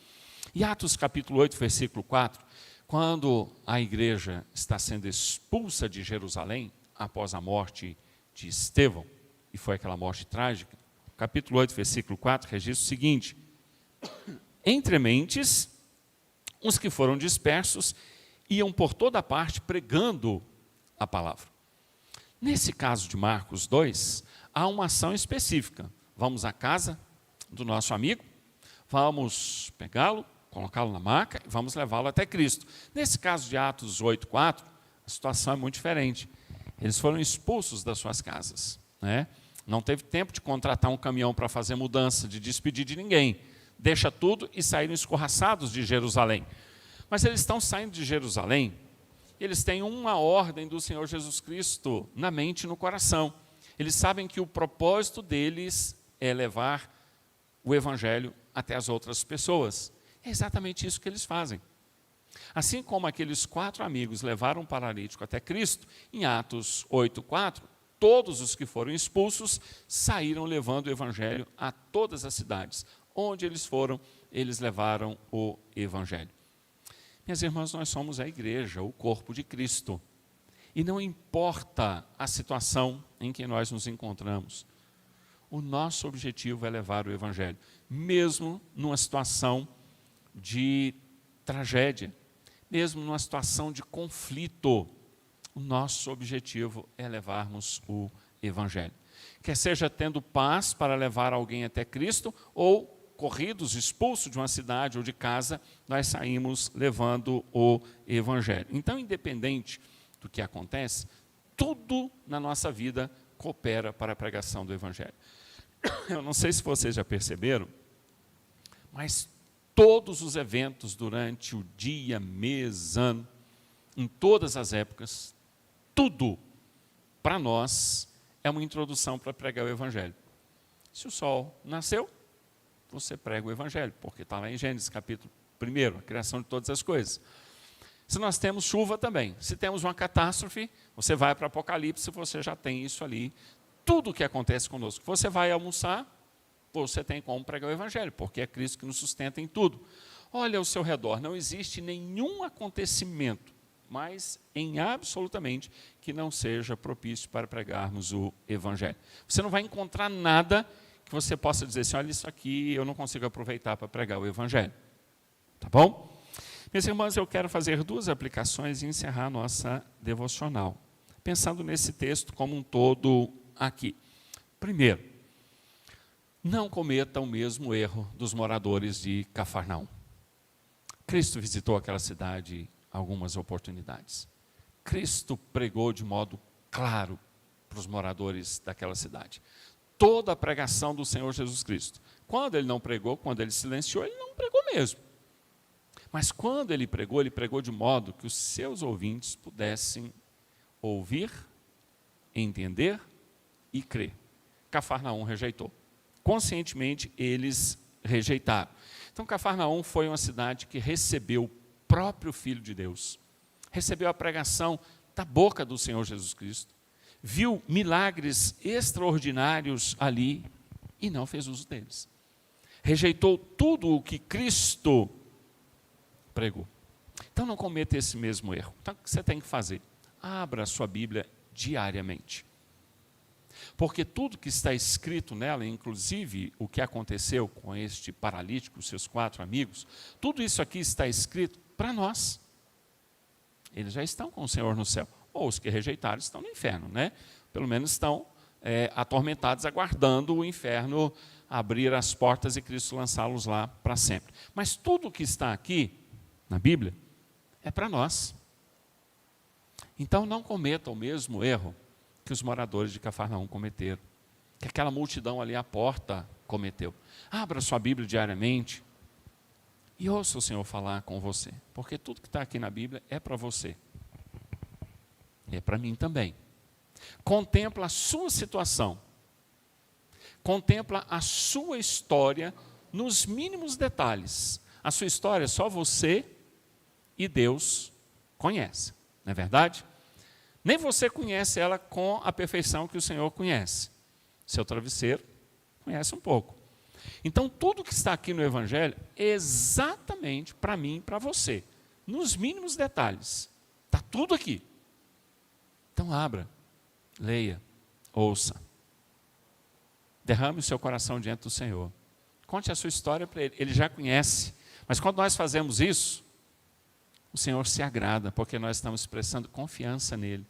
E Atos capítulo 8, versículo 4, quando a igreja está sendo expulsa de Jerusalém, após a morte de Estevão, e foi aquela morte trágica, capítulo 8, versículo 4, registra o seguinte: entre mentes, os que foram dispersos iam por toda parte pregando a palavra. Nesse caso de Marcos 2, há uma ação específica. Vamos à casa do nosso amigo, vamos pegá-lo, colocá-lo na maca e vamos levá-lo até Cristo. Nesse caso de Atos 8:4, a situação é muito diferente. Eles foram expulsos das suas casas, né? Não teve tempo de contratar um caminhão para fazer mudança, de despedir de ninguém. Deixa tudo e saíram escorraçados de Jerusalém. Mas eles estão saindo de Jerusalém eles têm uma ordem do Senhor Jesus Cristo na mente e no coração. Eles sabem que o propósito deles é levar o Evangelho até as outras pessoas. É exatamente isso que eles fazem. Assim como aqueles 4 amigos levaram um paralítico até Cristo, em Atos 8:4, todos os que foram expulsos saíram levando o Evangelho a todas as cidades. Onde eles foram, eles levaram o Evangelho. Minhas irmãs, nós somos a igreja, o corpo de Cristo. E não importa a situação em que nós nos encontramos, o nosso objetivo é levar o Evangelho, mesmo numa situação de tragédia, mesmo numa situação de conflito, o nosso objetivo é levarmos o Evangelho. Quer seja tendo paz para levar alguém até Cristo, ou corridos, expulsos de uma cidade ou de casa, nós saímos levando o Evangelho. Então, independente do que acontece, tudo na nossa vida coopera para a pregação do Evangelho. Eu não sei se vocês já perceberam, mas todos os eventos durante o dia, mês, ano, em todas as épocas, tudo para nós é uma introdução para pregar o Evangelho. Se o sol nasceu, você prega o Evangelho, porque está lá em Gênesis capítulo 1, a criação de todas as coisas. Se nós temos chuva também, se temos uma catástrofe, você vai para Apocalipse, você já tem isso ali. Tudo o que acontece conosco, você vai almoçar, você tem como pregar o Evangelho, porque é Cristo que nos sustenta em tudo. Olha ao seu redor, não existe nenhum acontecimento, mas em absolutamente, que não seja propício para pregarmos o Evangelho. Você não vai encontrar nada que você possa dizer assim, olha, isso aqui eu não consigo aproveitar para pregar o Evangelho. Tá bom? Meus irmãos, eu quero fazer 2 aplicações e encerrar a nossa devocional, pensando nesse texto como um todo aqui. Primeiro, não cometa o mesmo erro dos moradores de Cafarnaum. Cristo visitou aquela cidade algumas oportunidades. Cristo pregou de modo claro para os moradores daquela cidade. Toda a pregação do Senhor Jesus Cristo. Quando ele não pregou, quando ele silenciou, ele não pregou mesmo. Mas quando ele pregou de modo que os seus ouvintes pudessem ouvir, entender e crer. Cafarnaum rejeitou. Conscientemente, eles rejeitaram. Então, Cafarnaum foi uma cidade que recebeu o próprio Filho de Deus. Recebeu a pregação da boca do Senhor Jesus Cristo. Viu milagres extraordinários ali e não fez uso deles. Rejeitou tudo o que Cristo pregou. Então não cometa esse mesmo erro. Então o que você tem que fazer? Abra a sua Bíblia diariamente. Porque tudo que está escrito nela, inclusive o que aconteceu com este paralítico, os seus 4 amigos, tudo isso aqui está escrito para nós. Eles já estão com o Senhor no céu. Ou os que rejeitaram estão no inferno, né? Pelo menos estão atormentados, aguardando o inferno abrir as portas e Cristo lançá-los lá para sempre. Mas tudo que está aqui na Bíblia é para nós. Então não cometa o mesmo erro que os moradores de Cafarnaum cometeram, que aquela multidão ali à porta cometeu. Abra sua Bíblia diariamente e ouça o Senhor falar com você, porque tudo que está aqui na Bíblia é para você. E é para mim também. Contempla a sua situação. Contempla a sua história nos mínimos detalhes. A sua história só você e Deus conhecem, não é verdade? Nem você conhece ela com a perfeição que o Senhor conhece. Seu travesseiro conhece um pouco. Então, tudo que está aqui no Evangelho é exatamente para mim e para você. Nos mínimos detalhes. Está tudo aqui. Então, abra, leia, ouça. Derrame o seu coração diante do Senhor. Conte a sua história para Ele. Ele já conhece. Mas quando nós fazemos isso, o Senhor se agrada, porque nós estamos expressando confiança nele.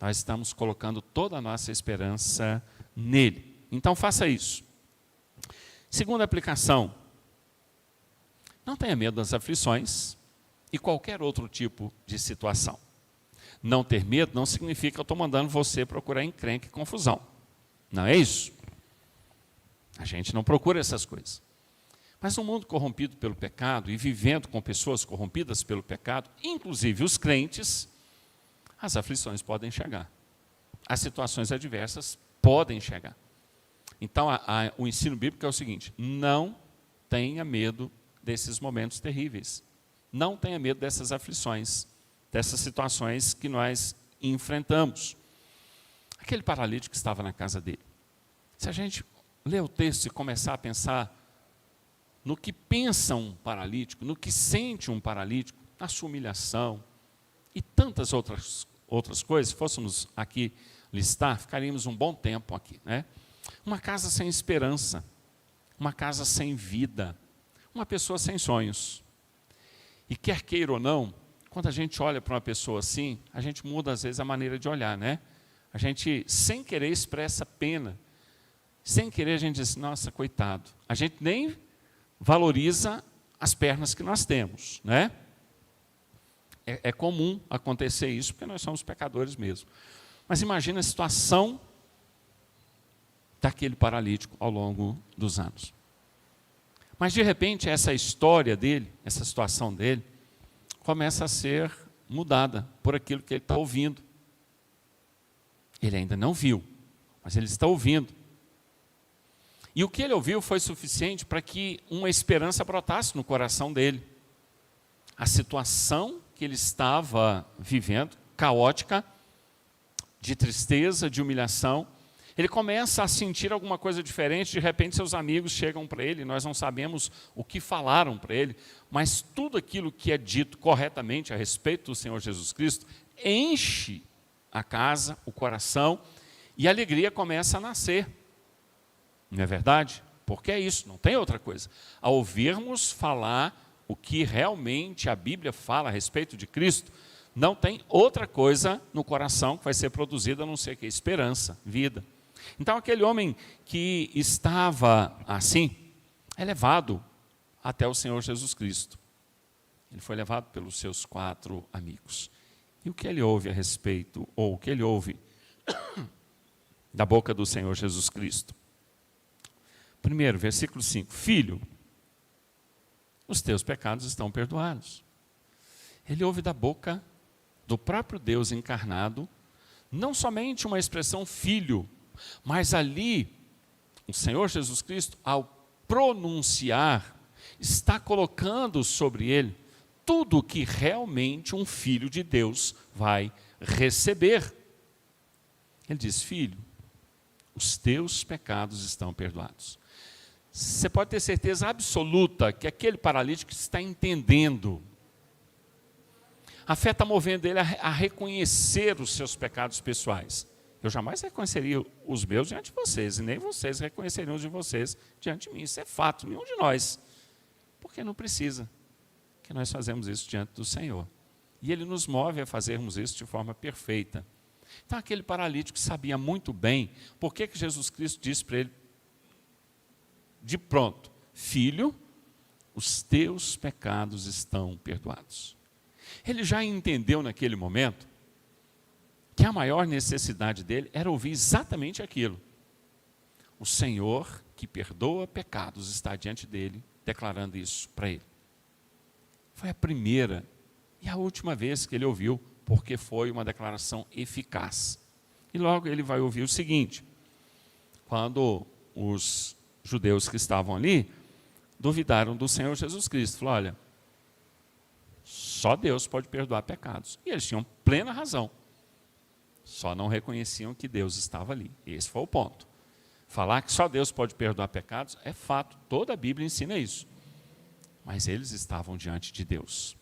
Nós estamos colocando toda a nossa esperança nele. Então, faça isso. Segunda aplicação. Não tenha medo das aflições e qualquer outro tipo de situação. Não ter medo não significa que eu estou mandando você procurar encrenca e confusão. Não é isso. A gente não procura essas coisas. Mas no mundo corrompido pelo pecado e vivendo com pessoas corrompidas pelo pecado, inclusive os crentes, as aflições podem chegar. As situações adversas podem chegar. Então, o ensino bíblico é o seguinte: não tenha medo desses momentos terríveis. Não tenha medo dessas aflições, dessas situações que nós enfrentamos. Aquele paralítico que estava na casa dele. Se a gente ler o texto e começar a pensar no que pensa um paralítico, no que sente um paralítico, na sua humilhação e tantas outras coisas, se fôssemos aqui listar, ficaríamos um bom tempo aqui, né? Uma casa sem esperança, uma casa sem vida, uma pessoa sem sonhos. E quer queira ou não, quando a gente olha para uma pessoa assim, a gente muda às vezes a maneira de olhar, né? A gente, sem querer, expressa pena. Sem querer, a gente diz, nossa, coitado. A gente nem valoriza as pernas que nós temos, né? É comum acontecer isso, porque nós somos pecadores mesmo. Mas imagina a situação daquele paralítico ao longo dos anos. Mas, de repente, essa história dele, essa situação dele, começa a ser mudada por aquilo que ele está ouvindo. Ele ainda não viu, mas ele está ouvindo. E o que ele ouviu foi suficiente para que uma esperança brotasse no coração dele. A situação que ele estava vivendo, caótica, de tristeza, de humilhação, ele começa a sentir alguma coisa diferente. De repente seus amigos chegam para ele, nós não sabemos o que falaram para ele, mas tudo aquilo que é dito corretamente a respeito do Senhor Jesus Cristo enche a casa, o coração, e a alegria começa a nascer. Não é verdade? Porque é isso, não tem outra coisa. Ao ouvirmos falar o que realmente a Bíblia fala a respeito de Cristo, não tem outra coisa no coração que vai ser produzida a não ser que esperança, vida. Então aquele homem que estava assim, é levado até o Senhor Jesus Cristo. Ele foi levado pelos seus 4 amigos. E o que ele ouve a respeito, ou o que ele ouve da boca do Senhor Jesus Cristo? Primeiro, versículo 5. Filho, os teus pecados estão perdoados. Ele ouve da boca do próprio Deus encarnado, não somente uma expressão filho, mas ali, o Senhor Jesus Cristo, ao pronunciar, está colocando sobre ele tudo o que realmente um filho de Deus vai receber. Ele diz, filho, os teus pecados estão perdoados. Você pode ter certeza absoluta que aquele paralítico está entendendo. A fé está movendo ele a reconhecer os seus pecados pessoais. Eu jamais reconheceria os meus diante de vocês, e nem vocês reconheceriam os de vocês diante de mim. Isso é fato, nenhum de nós. Porque não precisa, que nós fazemos isso diante do Senhor. E Ele nos move a fazermos isso de forma perfeita. Então aquele paralítico sabia muito bem por que Jesus Cristo disse para ele, de pronto, filho, os teus pecados estão perdoados. Ele já entendeu naquele momento que a maior necessidade dele era ouvir exatamente aquilo. O Senhor que perdoa pecados está diante dele, declarando isso para ele. Foi a primeira e a última vez que ele ouviu, porque foi uma declaração eficaz. E logo ele vai ouvir o seguinte, quando os judeus que estavam ali duvidaram do Senhor Jesus Cristo. Falaram, olha, só Deus pode perdoar pecados. E eles tinham plena razão. Só não reconheciam que Deus estava ali. Esse foi o ponto. Falar que só Deus pode perdoar pecados é fato. Toda a Bíblia ensina isso. Mas eles estavam diante de Deus.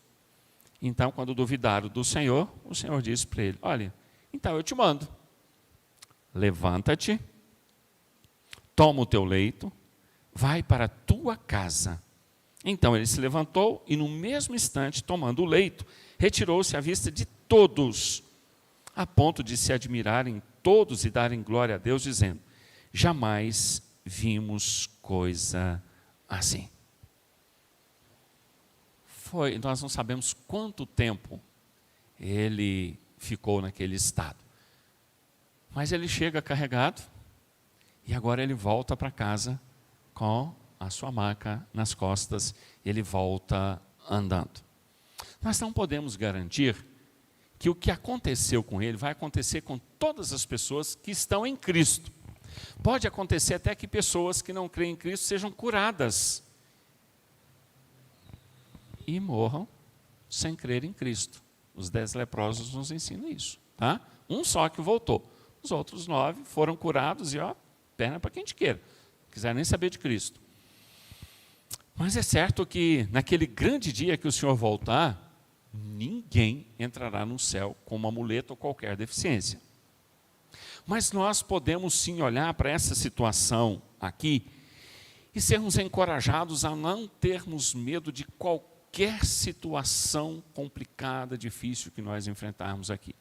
Então, quando duvidaram do Senhor, o Senhor disse para ele, olha, então eu te mando. Levanta-te, toma o teu leito, vai para a tua casa. Então ele se levantou e no mesmo instante, tomando o leito, retirou-se à vista de todos, a ponto de se admirarem todos e darem glória a Deus, dizendo, jamais vimos coisa assim. Nós não sabemos quanto tempo ele ficou naquele estado. Mas ele chega carregado e agora ele volta para casa com a sua maca nas costas, ele volta andando. Nós não podemos garantir que o que aconteceu com ele vai acontecer com todas as pessoas que estão em Cristo. Pode acontecer até que pessoas que não creem em Cristo sejam curadas e morram sem crer em Cristo. Os 10 leprosos nos ensinam isso. Tá? Um só que voltou. Os outros 9 foram curados e, perna para quem te queira. Não quiser nem saber de Cristo. Mas é certo que naquele grande dia que o Senhor voltar, ninguém entrará no céu com uma muleta ou qualquer deficiência. Mas nós podemos sim olhar para essa situação aqui e sermos encorajados a não termos medo de qualquer situação complicada, difícil que nós enfrentarmos aqui.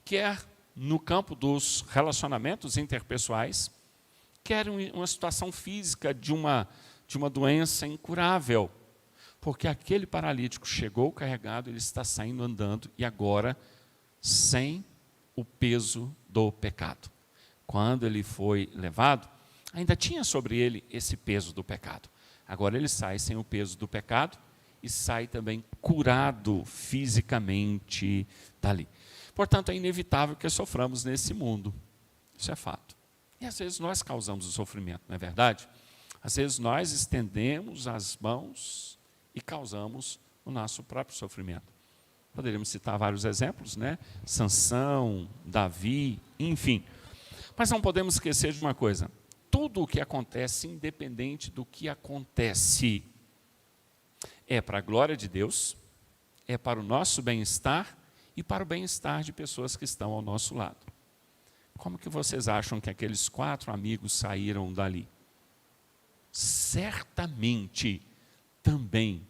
Quer no campo dos relacionamentos interpessoais, quer uma situação física de uma doença incurável. Porque aquele paralítico chegou carregado, ele está saindo andando e agora sem o peso do pecado. Quando ele foi levado, ainda tinha sobre ele esse peso do pecado. Agora ele sai sem o peso do pecado e sai também curado fisicamente dali. Portanto, é inevitável que soframos nesse mundo. Isso é fato. E às vezes nós causamos o sofrimento, não é verdade? Às vezes nós estendemos as mãos e causamos o nosso próprio sofrimento. Poderíamos citar vários exemplos, né? Sansão, Davi, enfim. Mas não podemos esquecer de uma coisa. Tudo o que acontece, independente do que acontece, é para a glória de Deus, é para o nosso bem-estar e para o bem-estar de pessoas que estão ao nosso lado. Como que vocês acham que aqueles 4 amigos saíram dali? Certamente também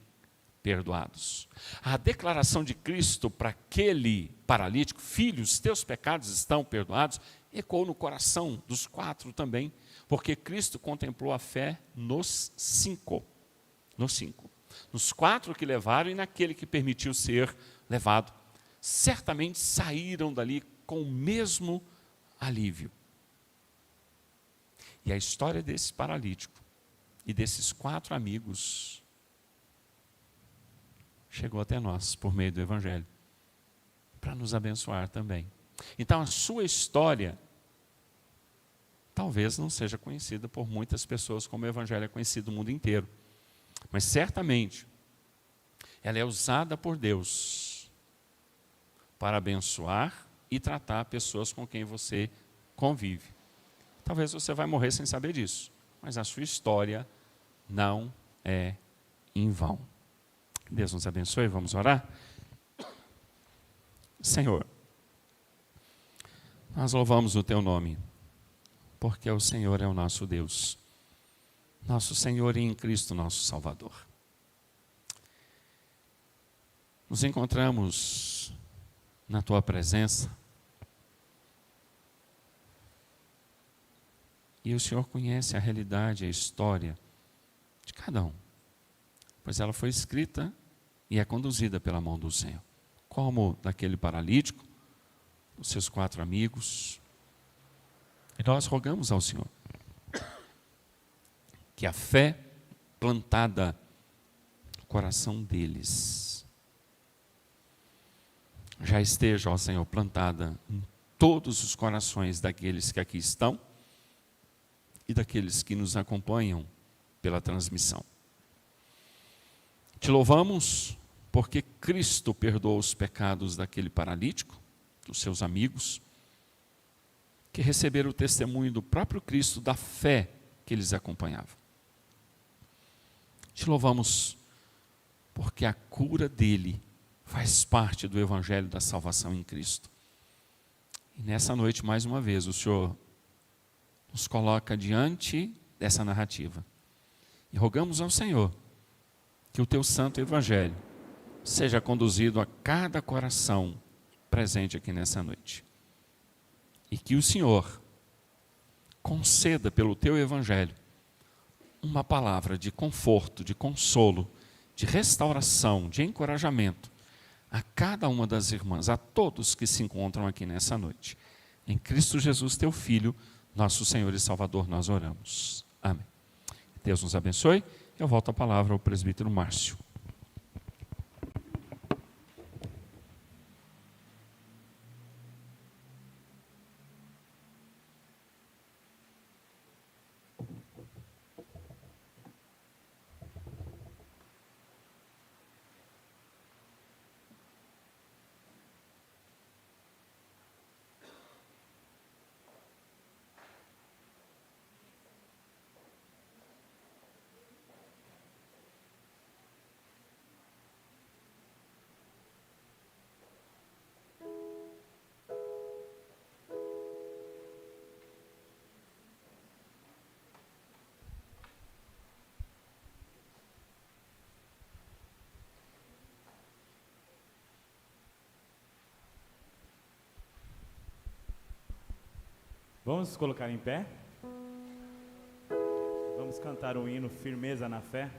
perdoados. A declaração de Cristo para aquele paralítico, filho, os teus pecados estão perdoados, ecoou no coração dos 4 também, porque Cristo contemplou a fé nos 5. Nos 4 que levaram e naquele que permitiu ser levado. Certamente saíram dali com o mesmo alívio. E a história desse paralítico e desses 4 amigos chegou até nós por meio do Evangelho, para nos abençoar também. Então a sua história talvez não seja conhecida por muitas pessoas como o Evangelho é conhecido no mundo inteiro, mas certamente ela é usada por Deus para abençoar e tratar pessoas com quem você convive. Talvez você vai morrer sem saber disso, mas a sua história não é em vão. Deus nos abençoe, vamos orar? Senhor, nós louvamos o Teu nome, porque o Senhor é o nosso Deus, nosso Senhor e em Cristo nosso Salvador. Nos encontramos na Tua presença, e o Senhor conhece a realidade, a história de cada um, pois ela foi escrita e é conduzida pela mão do Senhor, como daquele paralítico, os seus 4 amigos. E nós rogamos ao Senhor que a fé plantada no coração deles já esteja, ó Senhor, plantada em todos os corações daqueles que aqui estão e daqueles que nos acompanham pela transmissão. Te louvamos porque Cristo perdoou os pecados daquele paralítico, dos seus amigos, que receberam o testemunho do próprio Cristo, da fé que eles acompanhavam. Te louvamos porque a cura dele faz parte do Evangelho da salvação em Cristo. E nessa noite, mais uma vez, o Senhor nos coloca diante dessa narrativa. E rogamos ao Senhor que o Teu santo Evangelho seja conduzido a cada coração presente aqui nessa noite. E que o Senhor conceda pelo Teu Evangelho uma palavra de conforto, de consolo, de restauração, de encorajamento a cada uma das irmãs, a todos que se encontram aqui nessa noite. Em Cristo Jesus, Teu Filho, nosso Senhor e Salvador, nós oramos. Amém. Deus nos abençoe. Eu volto a palavra ao presbítero Márcio.
Vamos colocar em pé? Vamos cantar o hino Firmeza na Fé.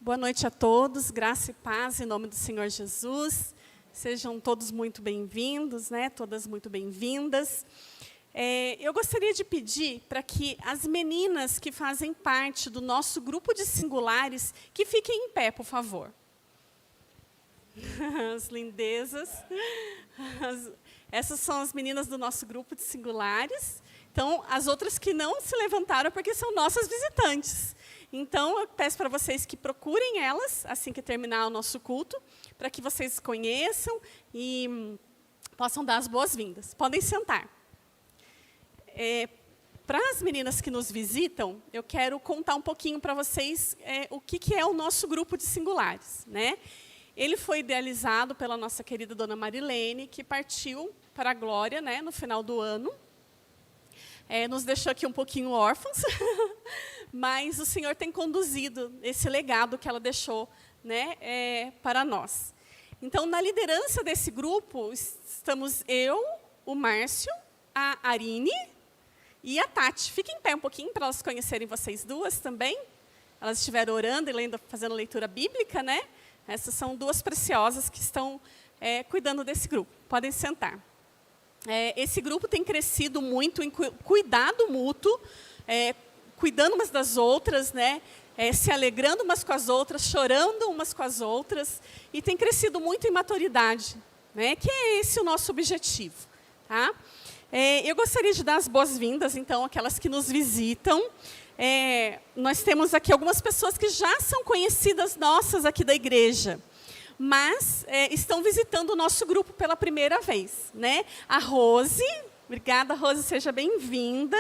Boa noite a todos, graça e paz em nome do Senhor Jesus. Sejam todos muito bem-vindos, né? Todas muito bem-vindas. Eu gostaria de pedir para que as meninas que fazem parte do nosso grupo de singulares, que fiquem em pé, por favor. As lindezas. Essas são as meninas do nosso grupo de singulares. Então, as outras que não se levantaram porque são nossas visitantes. Então, eu peço para vocês que procurem elas, assim que terminar o nosso culto, para que vocês conheçam e possam dar as boas-vindas. Podem sentar. Para as meninas que nos visitam, eu quero contar um pouquinho para vocês o que é o nosso grupo de singulares, né? Ele foi idealizado pela nossa querida dona Marilene, que partiu para a glória, né, no final do ano. Nos deixou aqui um pouquinho órfãos, mas o Senhor tem conduzido esse legado que ela deixou, né, para nós. Então, na liderança desse grupo, estamos eu, o Márcio, a Arine e a Tati. Fiquem em pé um pouquinho para elas conhecerem vocês duas também. Elas estiveram orando e fazendo leitura bíblica, né? Essas são duas preciosas que estão cuidando desse grupo. Podem sentar. Esse grupo tem crescido muito em cuidado mútuo, cuidando umas das outras, né? Se alegrando umas com as outras, chorando umas com as outras, e tem crescido muito em maturidade, né? Que é esse o nosso objetivo. Tá? Eu gostaria de dar as boas-vindas, então, àquelas que nos visitam. Nós temos aqui algumas pessoas que já são conhecidas nossas aqui da igreja, mas estão visitando o nosso grupo pela primeira vez, né? A Rose, obrigada, Rose, seja bem-vinda.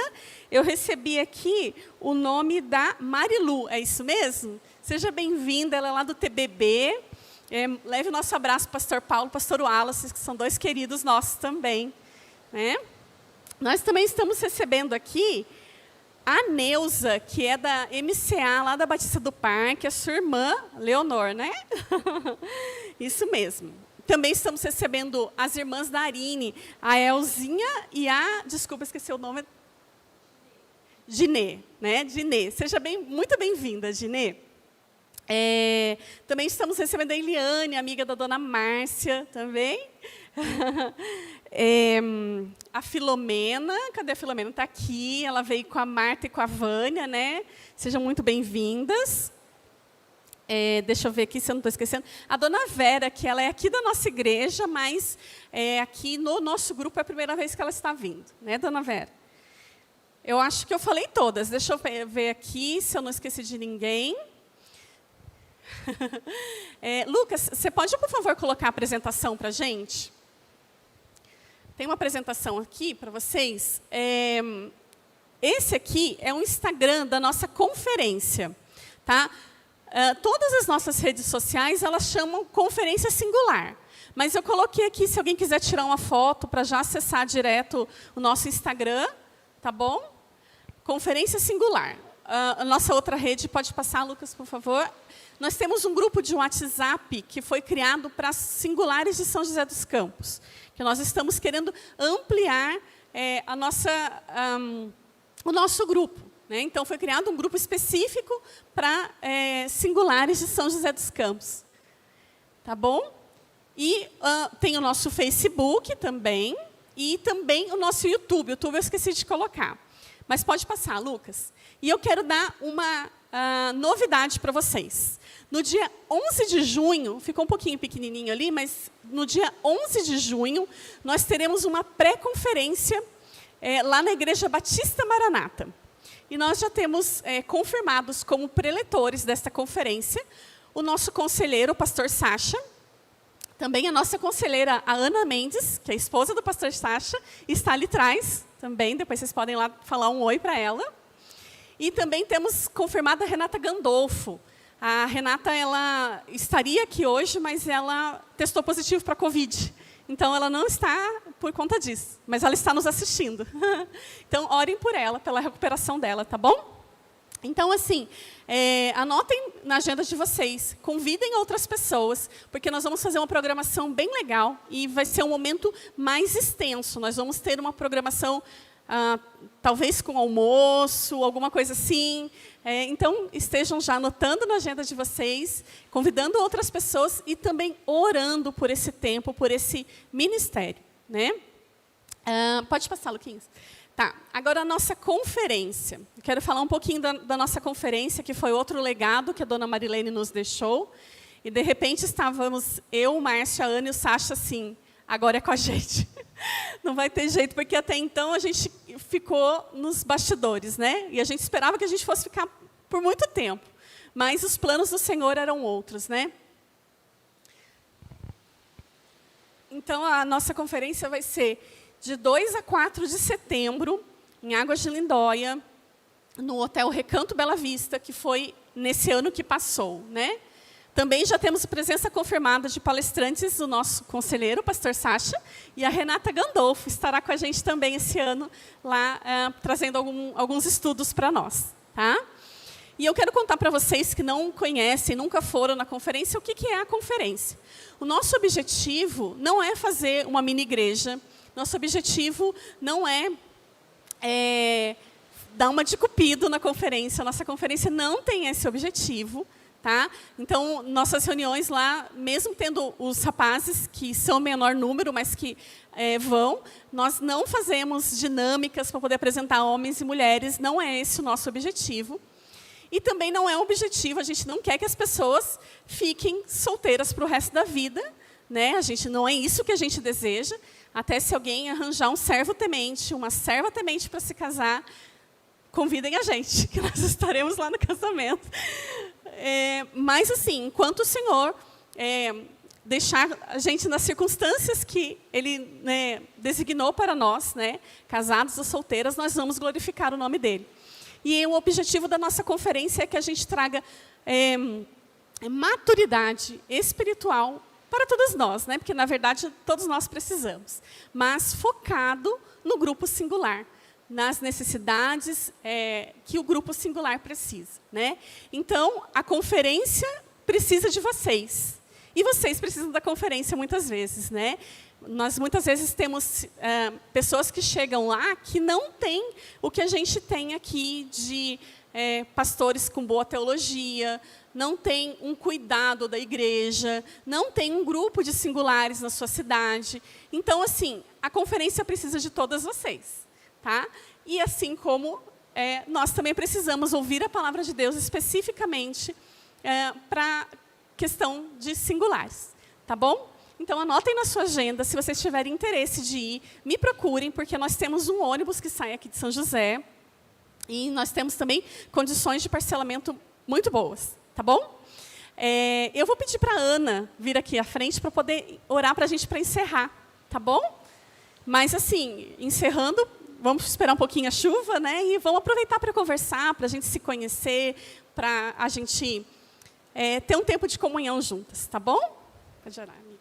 Eu recebi aqui o nome da Marilu, é isso mesmo? Seja bem-vinda, ela é lá do TBB. Leve o nosso abraço para o pastor Paulo e pastor Wallace, que são dois queridos nossos também, né? Nós também estamos recebendo aqui a Neuza, que é da MCA, lá da Batista do Parque, a sua irmã, Leonor, né? Isso mesmo. Também estamos recebendo as irmãs da Arine, a Elzinha e a... Desculpa, esqueci o nome. Ginê, né? Ginê. Seja muito bem-vinda, Ginê. Também estamos recebendo a Eliane, amiga da dona Márcia, também. A Filomena, cadê a Filomena? Está aqui, ela veio com a Marta e com a Vânia, né? Sejam muito bem-vindas. Deixa eu ver aqui se eu não estou esquecendo. A dona Vera, que ela é aqui da nossa igreja, mas aqui no nosso grupo é a primeira vez que ela está vindo, né, dona Vera? Eu acho que eu falei todas. Deixa eu ver aqui se eu não esqueci de ninguém. Lucas, você pode, por favor, colocar a apresentação para a gente? Tem uma apresentação aqui para vocês. Esse aqui é o Instagram da nossa conferência. Tá? Todas as nossas redes sociais, elas chamam Conferência Singular. Mas eu coloquei aqui, se alguém quiser tirar uma foto para já acessar direto o nosso Instagram, tá bom? Conferência Singular. A nossa outra rede, pode passar, Lucas, por favor. Nós temos um grupo de WhatsApp que foi criado para singulares de São José dos Campos, que nós estamos querendo ampliar o nosso grupo. Né? Então, foi criado um grupo específico para singulares de São José dos Campos. Tá bom? E tem o nosso Facebook também, e também o nosso YouTube. O YouTube eu esqueci de colocar. Mas pode passar, Lucas. E eu quero dar uma novidade para vocês. No dia 11 de junho, ficou um pouquinho pequenininho ali, mas no dia 11 de junho, nós teremos uma pré-conferência lá na Igreja Batista Maranata. E nós já temos confirmados como preletores desta conferência o nosso conselheiro, o pastor Sacha, também a nossa conselheira, a Ana Mendes, que é a esposa do pastor Sacha, está ali atrás também, depois vocês podem lá falar um oi para ela. E também temos confirmada a Renata Gandolfo. A Renata, ela estaria aqui hoje, mas ela testou positivo para a Covid. Então, ela não está por conta disso, mas ela está nos assistindo. Então, orem por ela, pela recuperação dela, tá bom? Então, assim, anotem na agenda de vocês, convidem outras pessoas, porque nós vamos fazer uma programação bem legal e vai ser um momento mais extenso. Nós vamos ter uma programação, talvez com almoço, alguma coisa assim. Então, estejam já anotando na agenda de vocês, convidando outras pessoas e também orando por esse tempo, por esse ministério. Né? Pode passar, Luquinhas. Tá, agora a nossa conferência. Eu quero falar um pouquinho da nossa conferência, que foi outro legado que a dona Marilene nos deixou. E, de repente, estávamos eu, Márcia, a Ana e o Sacha assim, agora é com a gente. Não vai ter jeito, porque até então a gente ficou nos bastidores, né? E a gente esperava que a gente fosse ficar por muito tempo. Mas os planos do Senhor eram outros, né? Então, a nossa conferência vai ser de 2 a 4 de setembro, em Águas de Lindóia, no Hotel Recanto Bela Vista, que foi nesse ano que passou, né? Também já temos presença confirmada de palestrantes do nosso conselheiro, o pastor Sacha, e a Renata Gandolfo estará com a gente também esse ano, lá trazendo alguns estudos para nós. Tá? E eu quero contar para vocês que não conhecem, nunca foram na conferência, o que é a conferência. O nosso objetivo não é fazer uma mini-igreja, nosso objetivo não é dar uma de cupido na conferência, nossa conferência não tem esse objetivo. Tá? Então, nossas reuniões lá, mesmo tendo os rapazes, que são menor número, mas que vão, nós não fazemos dinâmicas para poder apresentar homens e mulheres, não é esse o nosso objetivo. E também não é um objetivo, a gente não quer que as pessoas fiquem solteiras para o resto da vida. Né? Não é isso que a gente deseja. Até se alguém arranjar um servo temente, uma serva temente para se casar, convidem a gente, que nós estaremos lá no casamento. Mas, assim, enquanto o Senhor deixar a gente nas circunstâncias que Ele designou para nós, casados ou solteiras, nós vamos glorificar o nome dEle. E o objetivo da nossa conferência é que a gente traga maturidade espiritual para todos nós, porque, na verdade, todos nós precisamos, mas focado no grupo singular, nas necessidades que o grupo singular precisa. Né? Então, a conferência precisa de vocês. E vocês precisam da conferência muitas vezes. Né? Nós, muitas vezes, temos pessoas que chegam lá que não têm o que a gente tem aqui de pastores com boa teologia, não tem um cuidado da igreja, não tem um grupo de singulares na sua cidade. Então, assim, a conferência precisa de todas vocês, tá? E assim como nós também precisamos ouvir a palavra de Deus especificamente para questão de singulares, tá bom? Então, anotem na sua agenda, se vocês tiverem interesse de ir, me procurem, porque nós temos um ônibus que sai aqui de São José, e nós temos também condições de parcelamento muito boas, tá bom? Eu vou pedir para a Ana vir aqui à frente para poder orar para a gente para encerrar, tá bom? Mas, assim, encerrando, vamos esperar um pouquinho a chuva, né? E vamos aproveitar para conversar, para a gente se conhecer, para a gente ter um tempo de comunhão juntas, tá bom? Pode orar, amiga.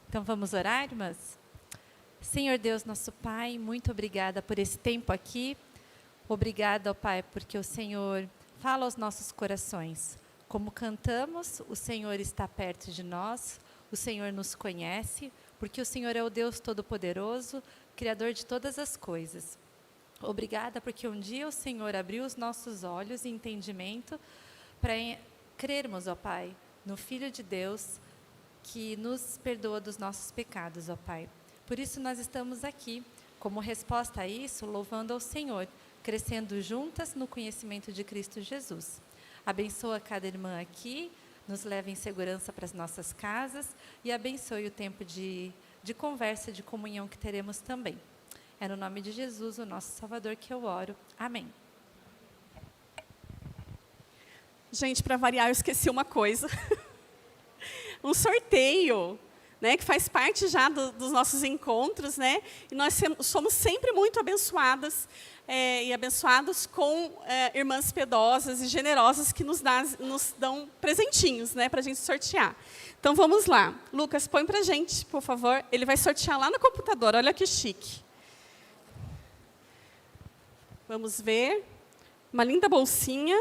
Então, vamos orar, irmãs? Senhor Deus, nosso Pai, muito obrigada por esse tempo aqui. Obrigada, ó Pai, porque o Senhor fala aos nossos corações. Como cantamos, o Senhor está perto de nós, o Senhor nos conhece, porque o Senhor é o Deus Todo-Poderoso, Criador de todas as coisas. Obrigada, porque um dia o Senhor abriu os nossos olhos e entendimento para crermos, ó Pai, no Filho de Deus, que nos perdoa dos nossos pecados, ó Pai. Por isso nós estamos aqui, como resposta a isso, louvando ao Senhor, crescendo juntas no conhecimento de Cristo Jesus. Abençoa cada irmã aqui, nos leva em segurança para as nossas casas e abençoe o tempo de conversa, de comunhão que teremos também. É no nome de Jesus, o nosso Salvador, que eu oro. Amém.
Gente, para variar, eu esqueci uma coisa. Um sorteio, né, que faz parte já dos nossos encontros, né? E nós somos sempre muito abençoadas e abençoados com irmãs piedosas e generosas que nos dão presentinhos, né, para a gente sortear. Então, vamos lá. Lucas, põe para a gente, por favor. Ele vai sortear lá no computador. Olha que chique. Vamos ver. Uma linda bolsinha.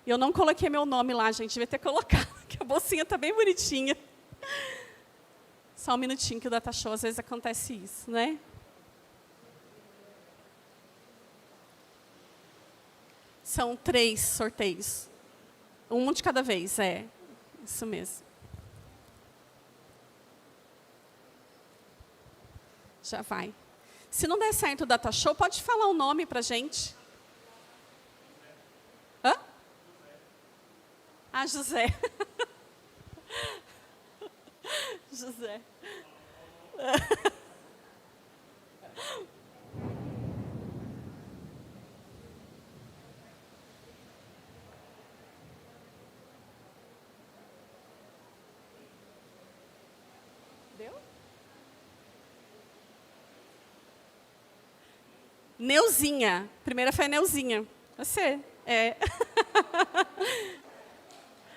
Eu não coloquei meu nome lá, gente. Devia ter colocado, porque a bolsinha está bem bonitinha. Só um minutinho que o Data Show, às vezes acontece isso, né? São 3 sorteios. Um de cada vez, isso mesmo. Já vai. Se não der certo o Data Show, pode falar o nome para a gente. Hã? Ah, José. José. Deu? Neuzinha. Primeira foi a Neuzinha. Você.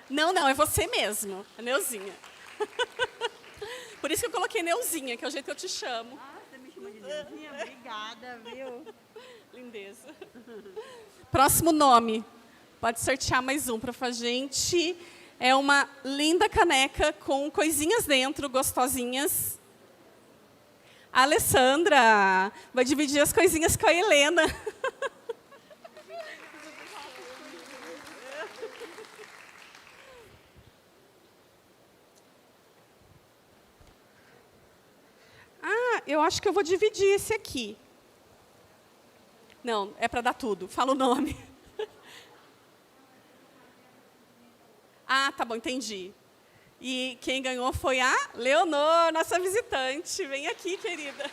Não, é você mesmo. A Neuzinha. Por isso que eu coloquei Neuzinha, que é o jeito que eu te chamo.
Você me chamou de Neuzinha? Obrigada, viu?
Lindeza. Próximo nome. Pode sortear mais um para a gente. É uma linda caneca com coisinhas dentro, gostosinhas. A Alessandra vai dividir as coisinhas com a Helena. Eu acho que eu vou dividir esse aqui. Não, é para dar tudo. Fala o nome. Ah, tá bom, entendi. E quem ganhou foi a Leonor, nossa visitante. Vem aqui, querida.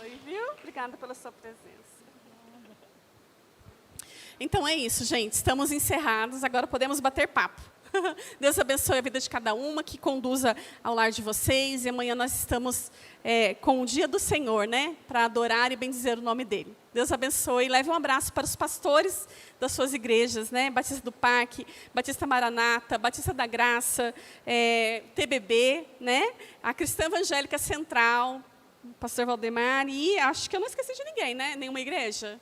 Oi, viu? Obrigada pela sua presença. Então é isso, gente. Estamos encerrados. Agora podemos bater papo. Deus abençoe a vida de cada uma, que conduza ao lar de vocês. E amanhã nós estamos com o dia do Senhor, né? Para adorar e bendizer o nome dEle. Deus abençoe. Leve um abraço para os pastores das suas igrejas, né? Batista do Parque, Batista Maranata, Batista da Graça, TBB, né? A Cristã Evangélica Central, pastor Valdemar. E acho que eu não esqueci de ninguém, né? Nenhuma igreja.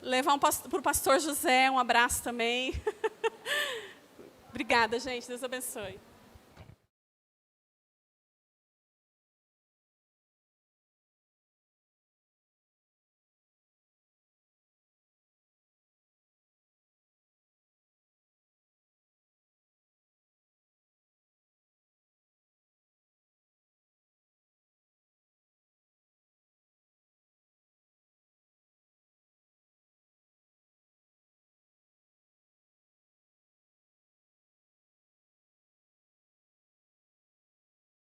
Levar para o pastor José um abraço também. Obrigada, gente. Deus abençoe.